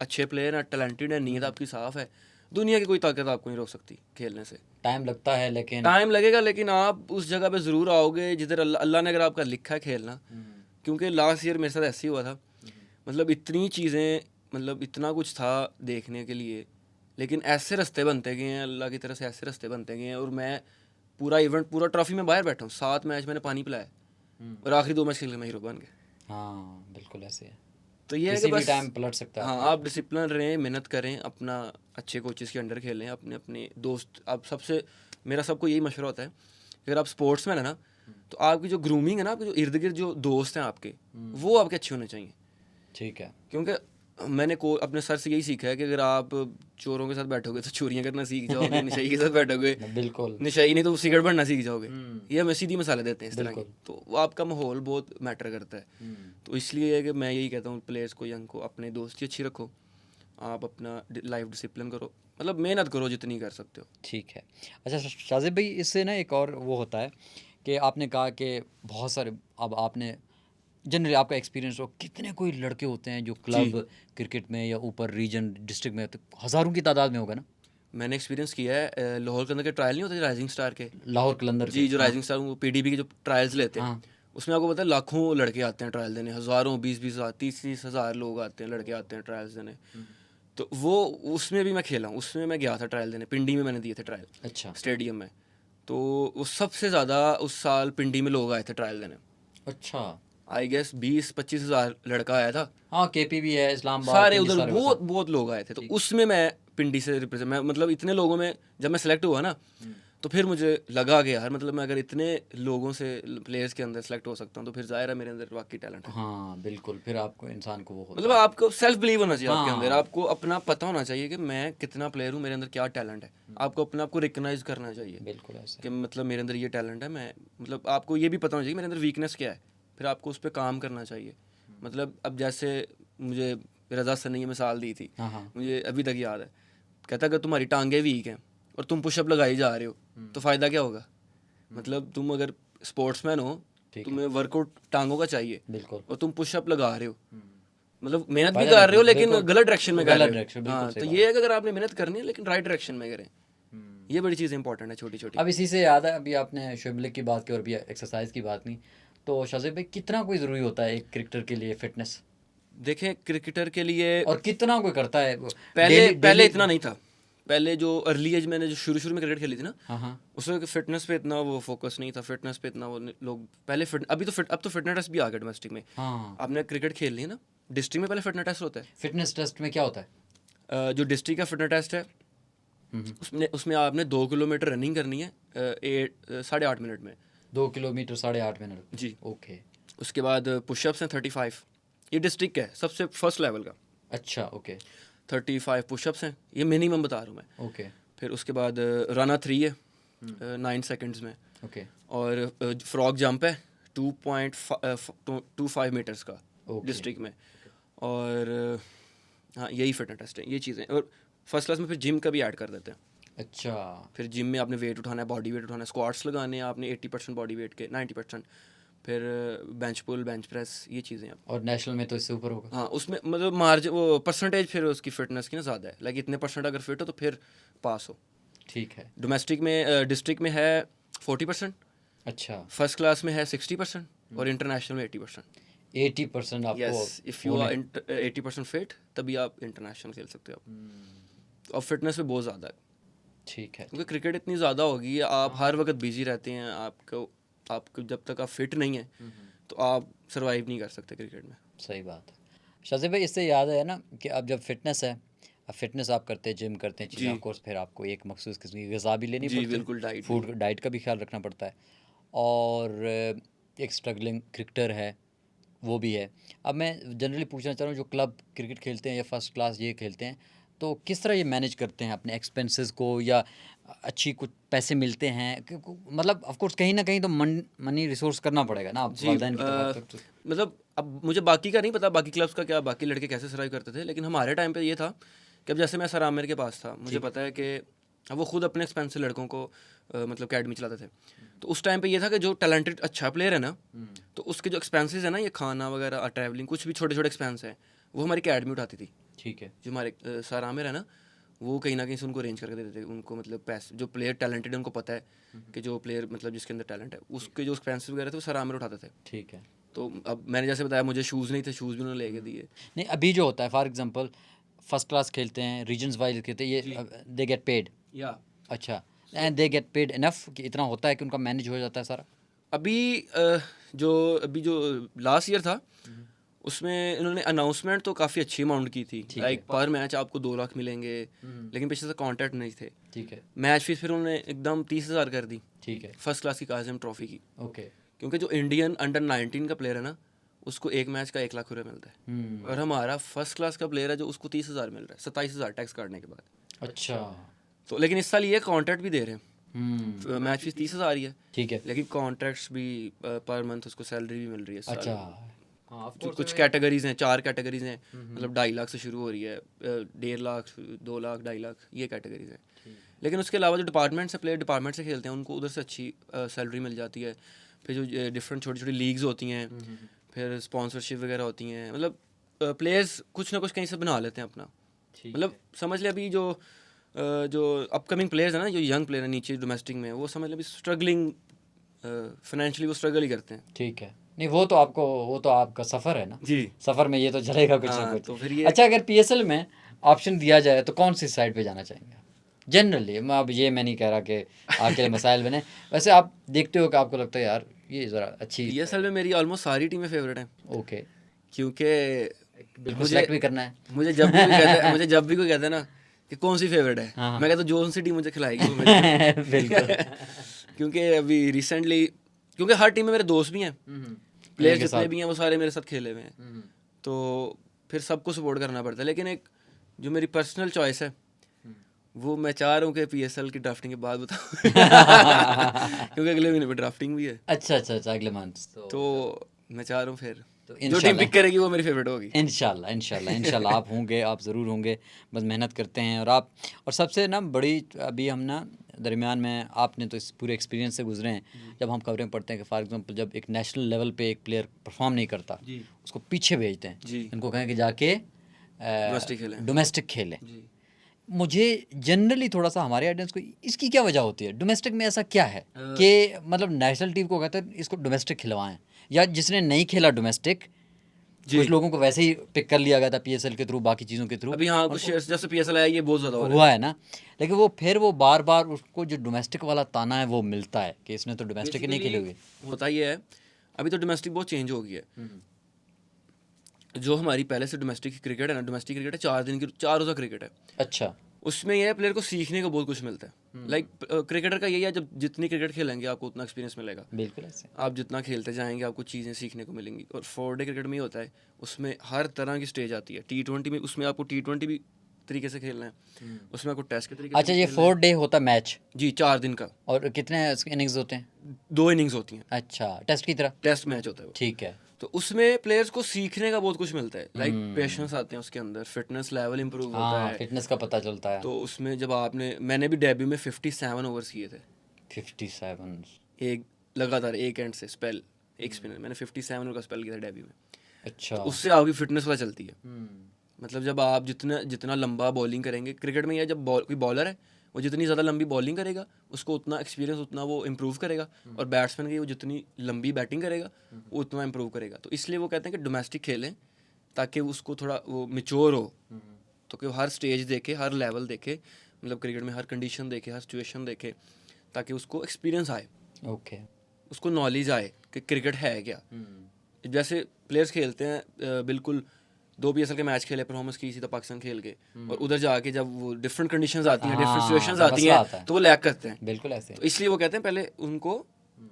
अच्छे प्लेयर हैं, टैलेंटेड हैं, नीयत आपकी साफ़ है, दुनिया की कोई ताकत आपको नहीं रोक सकती खेलने से। टाइम लगता है लेकिन टाइम लगेगा, लेकिन आप उस जगह पे ज़रूर आओगे जिधर अल्लाह ने अगर आपका लिखा है खेलना। क्योंकि लास्ट ईयर मेरे साथ ऐसे ही हुआ था। मतलब इतनी चीज़ें, मतलब इतना कुछ था देखने के लिए, लेकिन ऐसे रास्ते बनते गए हैं अल्लाह की तरफ से, ऐसे रास्ते बनते गए हैं। और मैं पूरा ट्रॉफी में बाहर बैठा हूँ, 7 मैच मैंने पानी पिलाया और आखिरी 2 मैच खेल के मैं हीरो बन गया। हाँ, बिल्कुल ऐसे है। तो ये है किसी कि भी बस टाइम पलट सकता है। हाँ, आप डिसिप्लिन रहें, मेहनत करें, अपना अच्छे कोचेस के अंडर खेलें, अपने अपने दोस्त। आप मेरा सबको यही मशवरा होता है कि अगर आप स्पोर्ट्स मैन है ना, तो आपकी जो ग्रूमिंग है ना, आपके जो इर्द गिर्द जो दोस्त हैं आपके, वो आपके अच्छे होने चाहिए। ठीक है। क्योंकि मैंने अपने सर से यही सीखा है कि अगर आप चोरों के साथ बैठोगे तो चोरियां करना सीख जाओगे, नशाई के साथ बैठोगे बिल्कुल। नशाई नहीं तो सिगरेट बनना सीख जाओगे। ये हमें सीधी मसाले देते हैं इस तरह की। बिल्कुल। तो वो आपका माहौल बहुत मैटर करता है। तो इसलिए है कि मैं यही कहता हूँ प्लेयर्स को, यंग को, अपने दोस्ती अच्छी रखो, आप अपना लाइफ डिसिप्लिन करो, मतलब मेहनत करो जितनी कर सकते हो। ठीक है। अच्छा शाजिब भाई, इससे ना एक और वो होता है कि आपने कहा कि बहुत सारे, अब आपने जनरली आपका एक्सपीरियंस हो, कितने कोई लड़के होते हैं जो क्लब क्रिकेट में या ऊपर रीजन डिस्ट्रिक्ट में, तो हज़ारों की तादाद में होगा ना? मैंने एक्सपीरियंस किया है, लाहौर के अंदर के ट्रायल नहीं होते राइजिंग स्टार के, लाहौर कलंदर जी, जो राइजिंग स्टार वो पीडीबी के जो ट्रायल्स लेते हैं, हाँ। उसमें आपको पता है लाखों लड़के आते हैं ट्रायल देने, हज़ारों, 20-20 हज़ार, 30-30 हज़ार लोग आते हैं, लड़के आते हैं ट्रायल्स देने। तो वो उसमें भी मैं खेला हूँ, उसमें मैं गया था ट्रायल देने, पिंडी में मैंने दिए थे ट्रायल अच्छा स्टेडियम में। तो वो सबसे ज़्यादा उस साल पिंडी में लोग आए थे ट्रायल देने, अच्छा। आई गेस 20-25 हज़ार लड़का आया था, हाँ केपी भी है, इस्लामाबाद, सारे पिंडी, उधर सारे बहुत वैसा। बहुत लोग आए थे। तो ठीक। उसमें मैं पिंडी से रिप्रेजेंट, मैं मतलब इतने लोगों में जब मैं सेलेक्ट हुआ ना, तो फिर मुझे लगा कि यार मतलब मैं अगर इतने लोगों से प्लेयर्स के अंदर सेलेक्ट हो सकता हूँ तो फिर जाहिर है मेरे अंदर वाकई टैलेंट है। हाँ बिल्कुल, फिर आपको इंसान को वो होता मतलब है। आपको सेल्फ बिलीव होना चाहिए आपके अंदर, हाँ। आपको अपना पता होना चाहिए कि मैं कितना प्लेयर हूँ, मेरे अंदर क्या टैलेंट है। आपको अपने आप को रिकग्नाइज करना चाहिए बिल्कुल ऐसे। कि मतलब मेरे अंदर ये टैलेंट है, मैं मतलब आपको ये भी पता होना चाहिए मेरे अंदर वीकनेस क्या है, फिर आपको उस पर काम करना चाहिए। मतलब अब जैसे मुझे रजा सर ने ये मिसाल दी थी, हाँ हाँ। मुझे अभी तक याद है, कहता अगर तुम्हारी टांगे वीक हैं और तुम पुशअप लगाई जा रहे हो तो फ़ायदा क्या होगा। मतलब तुम अगर स्पोर्ट्समैन हो, ठीक तुम्हें वर्कआउट टांगों का चाहिए बिल्कुल। और तुम पुशअप लगा रहे हो, मतलब मेहनत भी फायदा कर नहीं, रहे हो लेकिन बिल्कुल। गलत डायरेक्शन में कर गलत रहे डायरेक्शन, हो। बिल्कुल हाँ, सही तो बात। ये है कि अगर आपने मेहनत करनी है लेकिन राइट डायरेक्शन में करें, ये बड़ी चीज़ इंपॉर्टेंट है, छोटी छोटी। अब इसी से याद है, अभी आपने शुएब मलिक की बात की और अभी एक्सरसाइज की बात नहीं, तो शाज़िब भाई कितना कोई ज़रूरी होता है एक क्रिकेटर के लिए फिटनेस, देखें क्रिकेटर के लिए और कितना कोई करता है पहले पहले इतना नहीं था, पहले जो अर्ली एज मैंने जो शुरू में क्रिकेट खेली थी ना, हाँ हाँ उसमें फिटनेस पे इतना वो फोकस नहीं था, फिटनेस पे इतना वो लोग पहले फिट, अभी तो अब तो फिटनेस टेस्ट भी आ गया डोमेस्टिक में। हाँ। आपने क्रिकेट खेल ली है ना, डिस्ट्रिक्ट में पहले फिटनेस टेस्ट होता है। फिटनेस टेस्ट में क्या होता है? जो डिस्ट्रिक्ट का फिटनेस टेस्ट है उसमें उसमें आपने 2 किलोमीटर रनिंग करनी है 8.5 मिनट में। 2 किलोमीटर 8.5 मिनट। जी। ओके। उसके बाद पुशअप्स हैं 35, ये डिस्ट्रिक्ट का है सबसे फर्स्ट लेवल का। अच्छा ओके 35 पुशअप्स हैं, ये मिनिमम बता रहा हूँ मैं। ओके फिर उसके बाद रना 3 है 9 सेकंड्स में, ओके और फ्रॉग जंप है 2.25 मीटर्स का ओके। डिस्ट्रिक्ट में। और हाँ यही फिटनेस टेस्ट है, ये चीज़ें। और फर्स्ट क्लास में फिर जिम का भी ऐड कर देते हैं। अच्छा फिर जिम में आपने वेट उठाना है, बॉडी वेट उठाना है, स्क्वाट्स लगाने हैं आपने 80% बॉडी वेट के, 90%। फिर बेंच पुल, बेंच प्रेस, ये चीज़ें आप। और नेशनल में तो इससे ऊपर होगा? हाँ उसमें मतलब मार्जिन वो परसेंटेज फिर उसकी फिटनेस की ना ज़्यादा है, लाइक इतने परसेंट अगर फिट हो तो फिर पास हो। ठीक है। डोमेस्टिक में डिस्ट्रिक्ट में है 40%, अच्छा फर्स्ट क्लास में है 60% और इंटरनेशनल में 80%। 80% आपको yes, if you are 80% fit तभी आप इंटरनेशनल खेल सकते हो आप। और फिटनेस पे बहुत ज़्यादा है, ठीक है। क्योंकि क्रिकेट इतनी ज़्यादा होगी, आप हर वक्त बिजी रहते हैं, आपको जब तक आप फिट नहीं है तो आप सरवाइव नहीं कर सकते क्रिकेट में। सही बात है। शाज़िब भाई इससे याद है ना कि अब जब फिटनेस है, अब फिटनेस आप करते हैं, जिम करते हैं चीज़ें, जी। ऑफ कोर्स फिर आपको एक मखसूस किस्म की ग़िज़ा भी लेनी जी पड़ती है, बिल्कुल, डाइट फूड डाइट का भी ख्याल रखना पड़ता है, और एक स्ट्रगलिंग क्रिकेटर है वो भी है। अब मैं जनरली पूछना चाह रहा हूँ, जो क्लब क्रिकेट खेलते हैं या फर्स्ट क्लास ये खेलते हैं, तो किस तरह ये मैनेज करते हैं अपने एक्सपेंसेस को, या अच्छी कुछ पैसे मिलते हैं? मतलब ऑफ कोर्स कहीं ना कहीं तो मनी रिसोर्स करना पड़ेगा ना, आप जी। वालिदैन की तरफ तो। मतलब अब मुझे बाकी का नहीं पता, बाकी क्लब्स का क्या, बाकी लड़के कैसे सर्वाइव करते थे, लेकिन हमारे टाइम पे ये था कि अब जैसे मैं सर आमिर के पास था, मुझे पता है कि अब वो खुद अपने एक्सपेंस से लड़कों को मतलब अकेडमी चलाते थे। तो उस टाइम पे ये था कि जो टैलेंटेड अच्छा प्लेयर है ना, तो उसके जो एक्सपेंसेस है ना, ये खाना वगैरह, ट्रैवलिंग, कुछ भी छोटे छोटे एक्सपेंस हैं, वो हमारी अकेडमी उठाती थी। ठीक है। जो हमारे सर आमिर है ना, वो कहीं ना कहीं से उनको अरेंज करके देते थे उनको, मतलब पैसे, जो प्लेयर टैलेंटेड है उनको पता है कि जो प्लेयर मतलब जिसके अंदर टैलेंट है, उसके जो एक्सपेंसेस वगैरह थे वो सर आमिर उठाते थे। ठीक है। तो अब मैंने जैसे बताया मुझे शूज़ नहीं थे, शूज़ भी उन्होंने लेके दिए। नहीं अभी जो होता है फॉर एग्जांपल फर्स्ट क्लास खेलते हैं, रीजन्स वाइज खेलते हैं, ये दे गेट पेड। या अच्छा, and they get paid enough कि इतना होता है कि उनका मैनेज हो जाता है सारा? अभी जो लास्ट ईयर था उसमें इन्होंने अनाउंसमेंट तो काफ़ी अच्छी अमाउंट की थी, लाइक पर मैच आपको 2 लाख मिलेंगे, लेकिन पीछे से कॉन्ट्रैक्ट नहीं थे। ठीक है। मैच फीस फिर उन्होंने एकदम 30,000 कर दी, ठीक है। फर्स्ट क्लास की काज़म ट्रॉफी की। ओके। क्योंकि जो इंडियन अंडर 19 का प्लेयर है ना, उसको एक मैच का 1 लाख रुपये मिलता है, और हमारा फर्स्ट क्लास का प्लेयर है जो उसको 30,000 मिल रहा है, 27,000 टैक्स काटने के बाद। अच्छा। तो लेकिन इस साल ये कॉन्ट्रैक्ट भी दे रहे हैं, मैच फीस 30,000 ही है, ठीक है। लेकिन कॉन्ट्रैक्ट्स भी पर मंथ उसको सैलरी भी मिल रही है इस साल। अच्छा। हाँ जो कुछ कैटेगरीज हैं, 4 कैटेगरीज हैं, मतलब 2.5 लाख से शुरू हो रही है, 1.5 लाख, 2 लाख, 2.5 लाख, ये कैटेगरीज हैं। लेकिन उसके अलावा जो डिपार्टमेंट से प्लेयर डिपार्टमेंट से खेलते हैं उनको उधर से अच्छी सैलरी मिल जाती है। फिर जो डिफरेंट छोटी छोटी लीग्स होती हैं, फिर स्पॉन्सरशिप वगैरह होती हैं, मतलब प्लेयर्स कुछ ना कुछ कहीं से बना लेते हैं अपना। मतलब समझ ले अभी जो अपकमिंग प्लेयर्स हैं ना, जो यंग प्लेयर हैं नीचे डोमेस्टिक में, वो समझ ले अभी स्ट्रगलिंग फाइनेंशियली वो स्ट्रगल ही करते हैं। ठीक है, नहीं वो तो आपका सफ़र है ना जी सफ़र में ये तो चलेगा कुछ ना हाँ, कुछ। तो फिर ये अच्छा, अगर पीएसएल में ऑप्शन दिया जाए तो कौन सी साइड पे जाना चाहेंगे जनरली? मैं नहीं कह रहा कि आपके लिए मसाइल बने, वैसे आप देखते हो कि आपको लगता है यार ये ज़रा अच्छी। पीएसएल में मेरी ऑलमोस्ट सारी टीमें फेवरेट हैं, ओके, क्योंकि बिल्कुल सेलेक्ट भी करना है। मुझे जब भी कोई कहता है मुझे जब भी कोई कहता है ना कि कौन सी फेवरेट है, हाँ। मैं कहता हूँ जो सी टीम मुझे खिलाएगी वो मेरी बिल्कुल क्योंकि अभी रिसेंटली, क्योंकि हर टीम में मेरे दोस्त भी हैं, प्लेयर जितने भी हैं वो सारे मेरे साथ खेले हुए हैं, तो फिर सबको सपोर्ट करना पड़ता है। लेकिन एक जो मेरी पर्सनल चॉइस है वो मैं चाह रहा हूँ कि पीएसएल की ड्राफ्टिंग के बाद बताऊँ क्योंकि अगले महीने में ड्राफ्टिंग भी है। अच्छा, अगले मंथ तो मैं चाह रहा हूँ फिर तो जो टीम इंशाल्लाह पिक करेगी वो मेरी फेवरेट होगी। इंशाल्लाह आप होंगे, आप ज़रूर होंगे, बस मेहनत करते हैं। और सबसे ना बड़ी, अभी हम ना दरमियान में, आपने तो इस पूरे एक्सपीरियंस से गुजरे हैं, जब हम खबरें पढ़ते हैं कि फॉर एग्जांपल जब एक नेशनल लेवल पे एक प्लेयर परफॉर्म नहीं करता उसको पीछे भेजते हैं, जी इनको कहें कि जाके डोमेस्टिक खेलें। जी मुझे जनरली थोड़ा सा हमारे ऑडियंस को इसकी क्या वजह होती है, डोमेस्टिक में ऐसा क्या है कि मतलब नेशनल टीम को कहते हैं इसको डोमेस्टिक खिलवाएं, या जिसने नहीं खेला डोमेस्टिक कुछ लोगों को वैसे ही पिक कर लिया गया था पीएसएल के थ्रू, बाकी चीज़ों के थ्रू। अभी हाँ कुछ जैसे पीएसएल आया ये बहुत ज़्यादा हो रहा हुआ है ना, लेकिन वो फिर वो बार बार उसको जो डोमेस्टिक वाला ताना है वो मिलता है कि इसने तो डोमेस्टिक ही नहीं खेली हुई। होता ही है, अभी तो डोमेस्टिक बहुत चेंज हो गई है। जो हमारी पहले से डोमेस्टिक क्रिकेट है ना, डोमेस्टिक क्रिकेट है 4 रोज़ा क्रिकेट है। अच्छा, उसमें यह है प्लेयर को सीखने को बहुत कुछ मिलता है। लाइक क्रिकेटर का यही है, जब जितनी क्रिकेट खेलेंगे आपको उतना एक्सपीरियंस मिलेगा। बिल्कुल ऐसे। आप जितना खेलते जाएंगे आपको चीज़ें सीखने को मिलेंगी। और 4 डे क्रिकेट में ही होता है, उसमें हर तरह की स्टेज आती है। T20 में उसमें आपको T20 भी तरीके से खेलना है, उसमें आपको टेस्ट के तरीके अच्छा, ये 4 डे होता मैच? जी 4 दिन का। और कितने इनिंग्स होते हैं? 2 इनिंग्स होती हैं। अच्छा, टेस्ट की तरह? टेस्ट मैच होता है वो। ठीक है। तो उसमें प्लेयर्स को सीखने का बहुत कुछ मिलता है। लाइक पेशेंस आते हैं उसके अंदर, फिटनेस लेवल इंप्रूव होता हाँ, है, फिटनेस का पता चलता है। तो उसमें जब मैंने भी डेब्यू में 57 ओवर्स किए थे। 57? एक लगातार एक एंड से स्पेल, एक स्पिनर, मैंने 57 ओवर का स्पेल किया था डेब्यू में। अच्छा, तो उससे आपकी फिटनेस पता चलती है। मतलब जब आप जितना लंबा बॉलिंग करेंगे, क्रिकेट में यह जब कोई बॉलर है वो जितनी ज़्यादा लंबी बॉलिंग करेगा उसको उतना एक्सपीरियंस, उतना वो इम्प्रूव करेगा। और बैट्समैन की वो जितनी लंबी बैटिंग करेगा वो उतना इम्प्रूव करेगा। तो इसलिए वो कहते हैं कि डोमेस्टिक खेलें ताकि उसको थोड़ा वो मिच्योर हो, तो कि वो हर स्टेज देखे, हर लेवल देखे, मतलब क्रिकेट में हर कंडीशन देखे, हर सिचुएशन देखे, ताकि उसको एक्सपीरियंस आए, ओके, उसको नॉलेज आए कि क्रिकेट है क्या। जैसे प्लेयर्स खेलते हैं बिल्कुल 2 पीएसएल के मैच खेले, परफॉर्मेंस की सीधा पाकिस्तान खेल के, और उधर जाके जब वो डिफरेंट कंडीशंस आती हैं, डिफरेंट सिचुएशंस आती हैं, तो वो लैग करते हैं। बिल्कुल ऐसे। तो इसलिए वो कहते हैं पहले उनको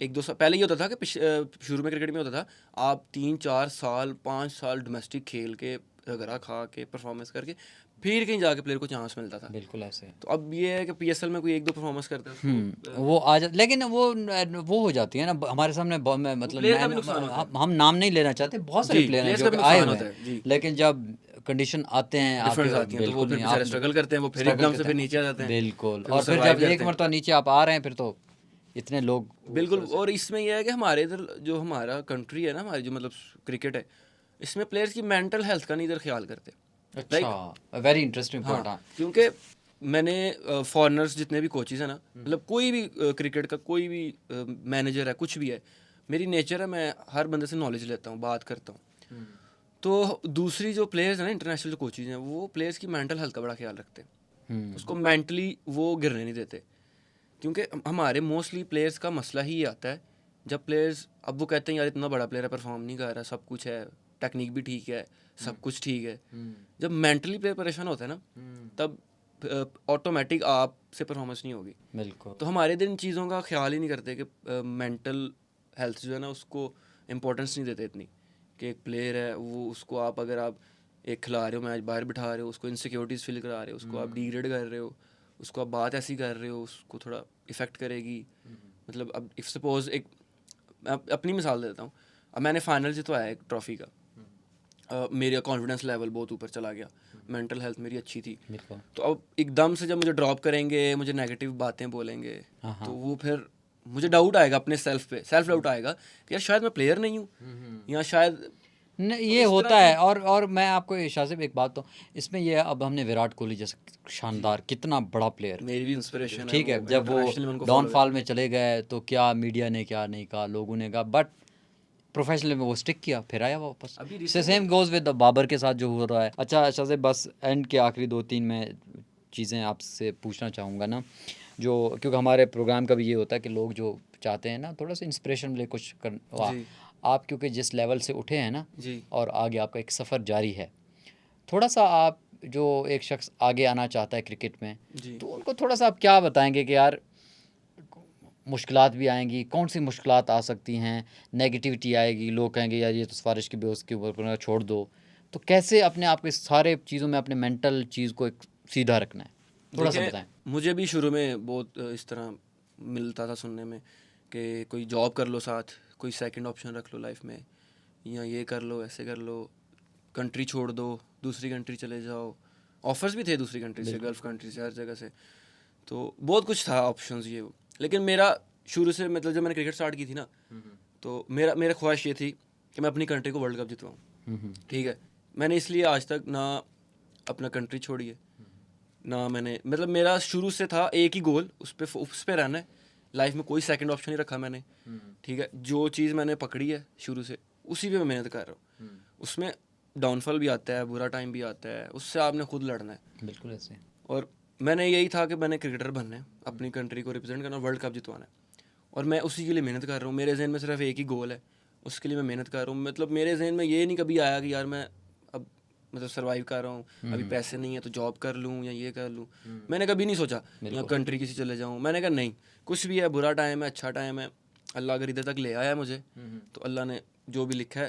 1-2 साल पहले ये होता था कि शुरू में क्रिकेट में होता था आप 3-4 साल 5 साल डोमेस्टिक खेल के रगड़ा खा के परफॉर्मेंस करके फिर कहीं जाके प्लेयर को चांस मिलता था। बिल्कुल ऐसे। तो अब ये है कि पीएसएल में कोई 1-2 परफॉर्मेंस करता है वो आ जा, लेकिन वो हो जाती है ना हमारे सामने, मतलब हम नाम नहीं लेना चाहते, बहुत सारे प्लेयर हैं जो आए हुए हैं, लेकिन जब कंडीशन आते हैं डिफरेंस आती हैं तो वो फिर बेचारे स्ट्रगल करते हैं, वो फिर एकदम से फिर नीचे आ जाते हैं। बिल्कुल, और फिर जब एक मरतबा नीचे आप आ रहे हैं फिर तो इतने लोग, बिल्कुल। और इसमें यह है कि हमारे इधर जो हमारा कंट्री है ना, हमारी जो मतलब क्रिकेट है, इसमें प्लेयर्स की मेंटल हेल्थ का नहीं इधर ख्याल करते। अच्छा, वेरी इंटरेस्टिंग पॉइंट। हाँ, क्योंकि मैंने फॉरेनर्स जितने भी कोचेज़ हैं ना, मतलब कोई भी क्रिकेट का कोई भी मैनेजर है, कुछ भी है, मेरी नेचर है मैं हर बंदे से नॉलेज लेता हूँ, बात करता हूँ। तो दूसरी जो प्लेयर्स हैं ना, इंटरनेशनल जो कोचेज़ हैं, वो प्लेयर्स की मेंटल हेल्थ का बड़ा ख्याल रखते हैं, उसको मेंटली वो गिरने नहीं देते। क्योंकि हमारे मोस्टली प्लेयर्स का मसला ही ये आता है, जब प्लेयर्स अब वो कहते हैं यार इतना बड़ा प्लेयर है, परफॉर्म नहीं कर रहा, सब कुछ है, टेक्निक भी ठीक है, सब कुछ ठीक है, जब मेंटली प्लेयर परेशान होता है ना, तब ऑटोमेटिक आप से परफॉर्मेंस नहीं होगी। बिल्कुल। तो हमारे दिन चीज़ों का ख्याल ही नहीं करते कि मेंटल हेल्थ जो है ना उसको इम्पोर्टेंस नहीं देते इतनी, कि एक प्लेयर है वो, उसको आप अगर आप एक खिला रहे हो, मैच बाहर बिठा रहे हो, उसको इनसिक्योरिटीज़ फील करा रहे हो, उसको आप डिग्रेड कर रहे हो, उसको आप बात ऐसी कर रहे हो, उसको थोड़ा इफ़ेक्ट करेगी। मतलब अब इफ़ सपोज एक अपनी मिसाल देता हूँ, अब मैंने फाइनल जितवाया एक ट्रॉफ़ी का, मेरा कॉन्फिडेंस लेवल बहुत ऊपर चला गया, मेंटल हेल्थ मेरी अच्छी थी। तो अब एकदम से जब मुझे ड्रॉप करेंगे, मुझे नेगेटिव बातें बोलेंगे, तो वो फिर मुझे डाउट आएगा अपने सेल्फ पे, सेल्फ डाउट आएगा कि यार शायद मैं प्लेयर नहीं हूँ, या शायद नहीं ये होता है। और मैं आपको शाजिब एक बात तो इसमें ये अब हमने विराट कोहली जैसे शानदार कितना बड़ा प्लेयर, मेरी भी इंस्पिरेशन है ठीक है, जब वो internationally मैं उनको follow डाउनफॉल में चले गए तो क्या मीडिया ने क्या नहीं कहा, लोगों ने कहा, बट प्रोफेशनल में वो स्टिक किया, फिर आया वापस। अभी सेम गोज विद बाबर के साथ जो हो रहा है। अच्छा शाजिब, बस एंड के आखिरी 2-3 मैं चीज़ें आपसे पूछना चाहूँगा ना, जो क्योंकि हमारे प्रोग्राम का भी ये होता है कि लोग जो चाहते हैं ना थोड़ा सा इंस्पिरेशन ले कुछ कर, जी आप क्योंकि जिस लेवल से उठे हैं ना जी और आगे आपका एक सफ़र जारी है, थोड़ा सा आप जो एक शख्स आगे आना चाहता है क्रिकेट में, जी तो उनको थोड़ा सा आप क्या बताएंगे कि यार मुश्किलात भी आएंगी, कौन सी मुश्किलात आ सकती हैं, नेगेटिविटी आएगी, लोग कहेंगे यार ये तो सिफारिश की बेस के ऊपर छोड़ दो, तो कैसे अपने आप को इस सारे चीज़ों में अपने मेंटल चीज़ को एक सीधा रखना है, थोड़ा सा देखिए, बताएं। मुझे भी शुरू में बहुत इस तरह मिलता था सुनने में कि कोई जॉब कर लो साथ, कोई सेकंड ऑप्शन रख लो लाइफ में, या ये कर लो, ऐसे कर लो, कंट्री छोड़ दो, दूसरी कंट्री चले जाओ। ऑफर्स भी थे दूसरी कंट्री से, गल्फ कंट्री से, हर जगह से, तो बहुत कुछ था ऑप्शंस ये वो। लेकिन मेरा शुरू से मतलब जब मैंने क्रिकेट स्टार्ट की थी ना, तो मेरा ख्वाहिश ये थी कि मैं अपनी कंट्री को वर्ल्ड कप जितवाऊँ। ठीक है, मैंने इसलिए आज तक ना अपना कंट्री छोड़ी है, ना मैंने मतलब मेरा शुरू से था एक ही गोल, उस पे रहना है लाइफ में, कोई सेकंड ऑप्शन नहीं रखा मैंने। ठीक है, जो चीज़ मैंने पकड़ी है शुरू से उसी पे मैं मेहनत कर रहा हूँ। उसमें डाउनफॉल भी आता है, बुरा टाइम भी आता है, उससे आपने खुद लड़ना है। बिल्कुल ऐसे। और मैंने यही था कि मैंने क्रिकेटर बनना है, अपनी कंट्री को रिप्रेजेंट करना, वर्ल्ड कप जितवाना है, और मैं उसी के लिए मेहनत कर रहा हूँ। मेरे जहन में सिर्फ एक ही गोल है, उसके लिए मैं मेहनत कर रहा हूँ। मतलब मेरे जहन में ये नहीं कभी आया कि यार मैं अब मतलब सर्वाइव कर रहा हूँ, अभी पैसे नहीं है तो जॉब कर लूँ या ये कर लूँ। मैंने कभी नहीं सोचा या कंट्री किसी चले जाऊँ। मैंने कहा नहीं, कुछ भी है, बुरा टाइम है, अच्छा टाइम है, अल्लाह अगर इधर तक ले आया मुझे, तो अल्लाह ने जो भी लिखा है,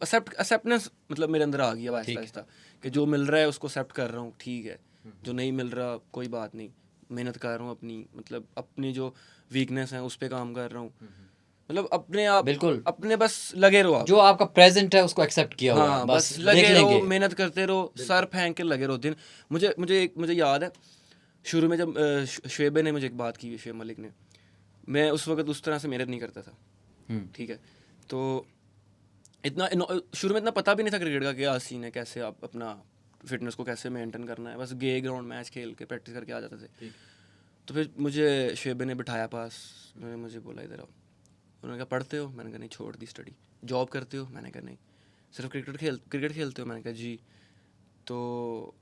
एक्सेप्टेंस मतलब मेरे अंदर आ गया आहिस्ता आहिस्ता कि जो मिल रहा है उसको एक्सेप्ट कर रहा हूँ, ठीक है, जो नहीं मिल रहा कोई बात नहीं, मेहनत कर रहा हूँ अपनी, मतलब अपनी जो वीकनेस है उस पर काम कर रहा हूँ। मतलब अपने आप बिल्कुल, अपने बस लगे रहो आप, जो आपका प्रेजेंट है उसको एक्सेप्ट किया हुआ है, हाँ बस बस देख लगे रहो, लेंगे। मेहनत करते रहो, सर फेंक के लगे रहो दिन। मुझे याद है शुरू में जब शुएब ने मुझे एक बात की, शुएब मलिक ने, मैं उस वक्त उस तरह से मेहनत नहीं करता था। ठीक है, तो इतना शुरू में इतना पता भी नहीं था क्रिकेट का क्या सीन है, कैसे आप अपना फिटनेस को कैसे मेंटेन करना है, बस गए ग्राउंड मैच खेल के प्रैक्टिस करके आ जाते थे। तो फिर मुझे शुएब ने बिठाया पास, उन्होंने मुझे बोला इधर आओ, उन्होंने कहा पढ़ते हो, मैंने कहा नहीं, छोड़ दी स्टडी। जॉब करते हो, मैंने कहा नहीं। सिर्फ क्रिकेट खेलते हो, मैंने कहा जी। तो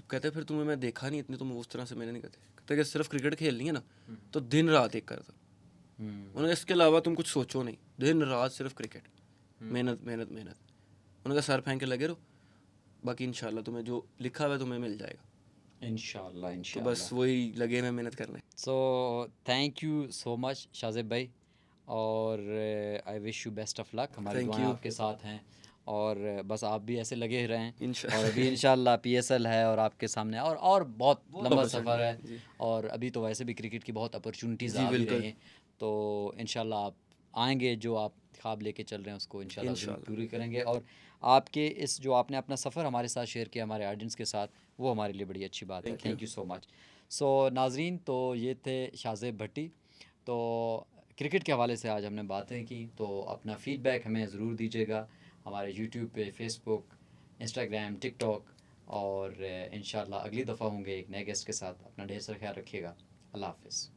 कहते फिर तुम्हें मैं देखा नहीं इतनी, तुम उस तरह से मैंने नहीं कहते कि सिर्फ क्रिकेट खेलनी है ना तो दिन रात एक करता। उन्होंने इसके अलावा तुम कुछ सोचो नहीं, दिन रात सिर्फ क्रिकेट, मेहनत मेहनत मेहनत। उन्होंने कहा सर फेंक के लगे रहो, बाकी इंशाल्लाह तुम्हें जो लिखा हुआ है तुम्हें मिल जाएगा। इंशाल्लाह तो इंशाल्लाह। बस वही लगे में मेहनत करने। So thank you so much Shajib भाई, और I wish you best of luck. हमारी Thank दुआएं you. आपके साथ हैं, और बस आप भी ऐसे लगे रहें, इंशाल्लाह। और अभी इंशाल्लाह पीएसएल है और आपके सामने और बहुत लंबा opportunity सफ़र है, जी। और अभी तो वैसे भी क्रिकेट की बहुत अपॉर्चुनिटीज़ जी, आ भी बिल्कुल। रही हैं, तो इंशाल्लाह आप आएंगे, जो आप ख्वाब लेके चल रहे हैं उसको इंशाल्लाह ज़रूर इंशाल्लाह। पूरी करेंगे। और आपके इस जो आपने अपना सफ़र हमारे साथ शेयर किया हमारे ऑडियंस के साथ, वो हमारे लिए बड़ी अच्छी बात है। Thank you. Thank you so much. So Nazreen, तो ये थे शाजिब भट्टी। तो क्रिकेट के हवाले से आज हमने बातें की, तो अपना फ़ीडबैक हमें ज़रूर दीजिएगा हमारे यूट्यूब पे, फेसबुक, इंस्टाग्राम, टिकटॉक, और इंशाल्लाह अगली दफ़ा होंगे एक नए गेस्ट के साथ। अपना ढेर सारा ख्याल रखिएगा। अल्लाह हाफ़िज़।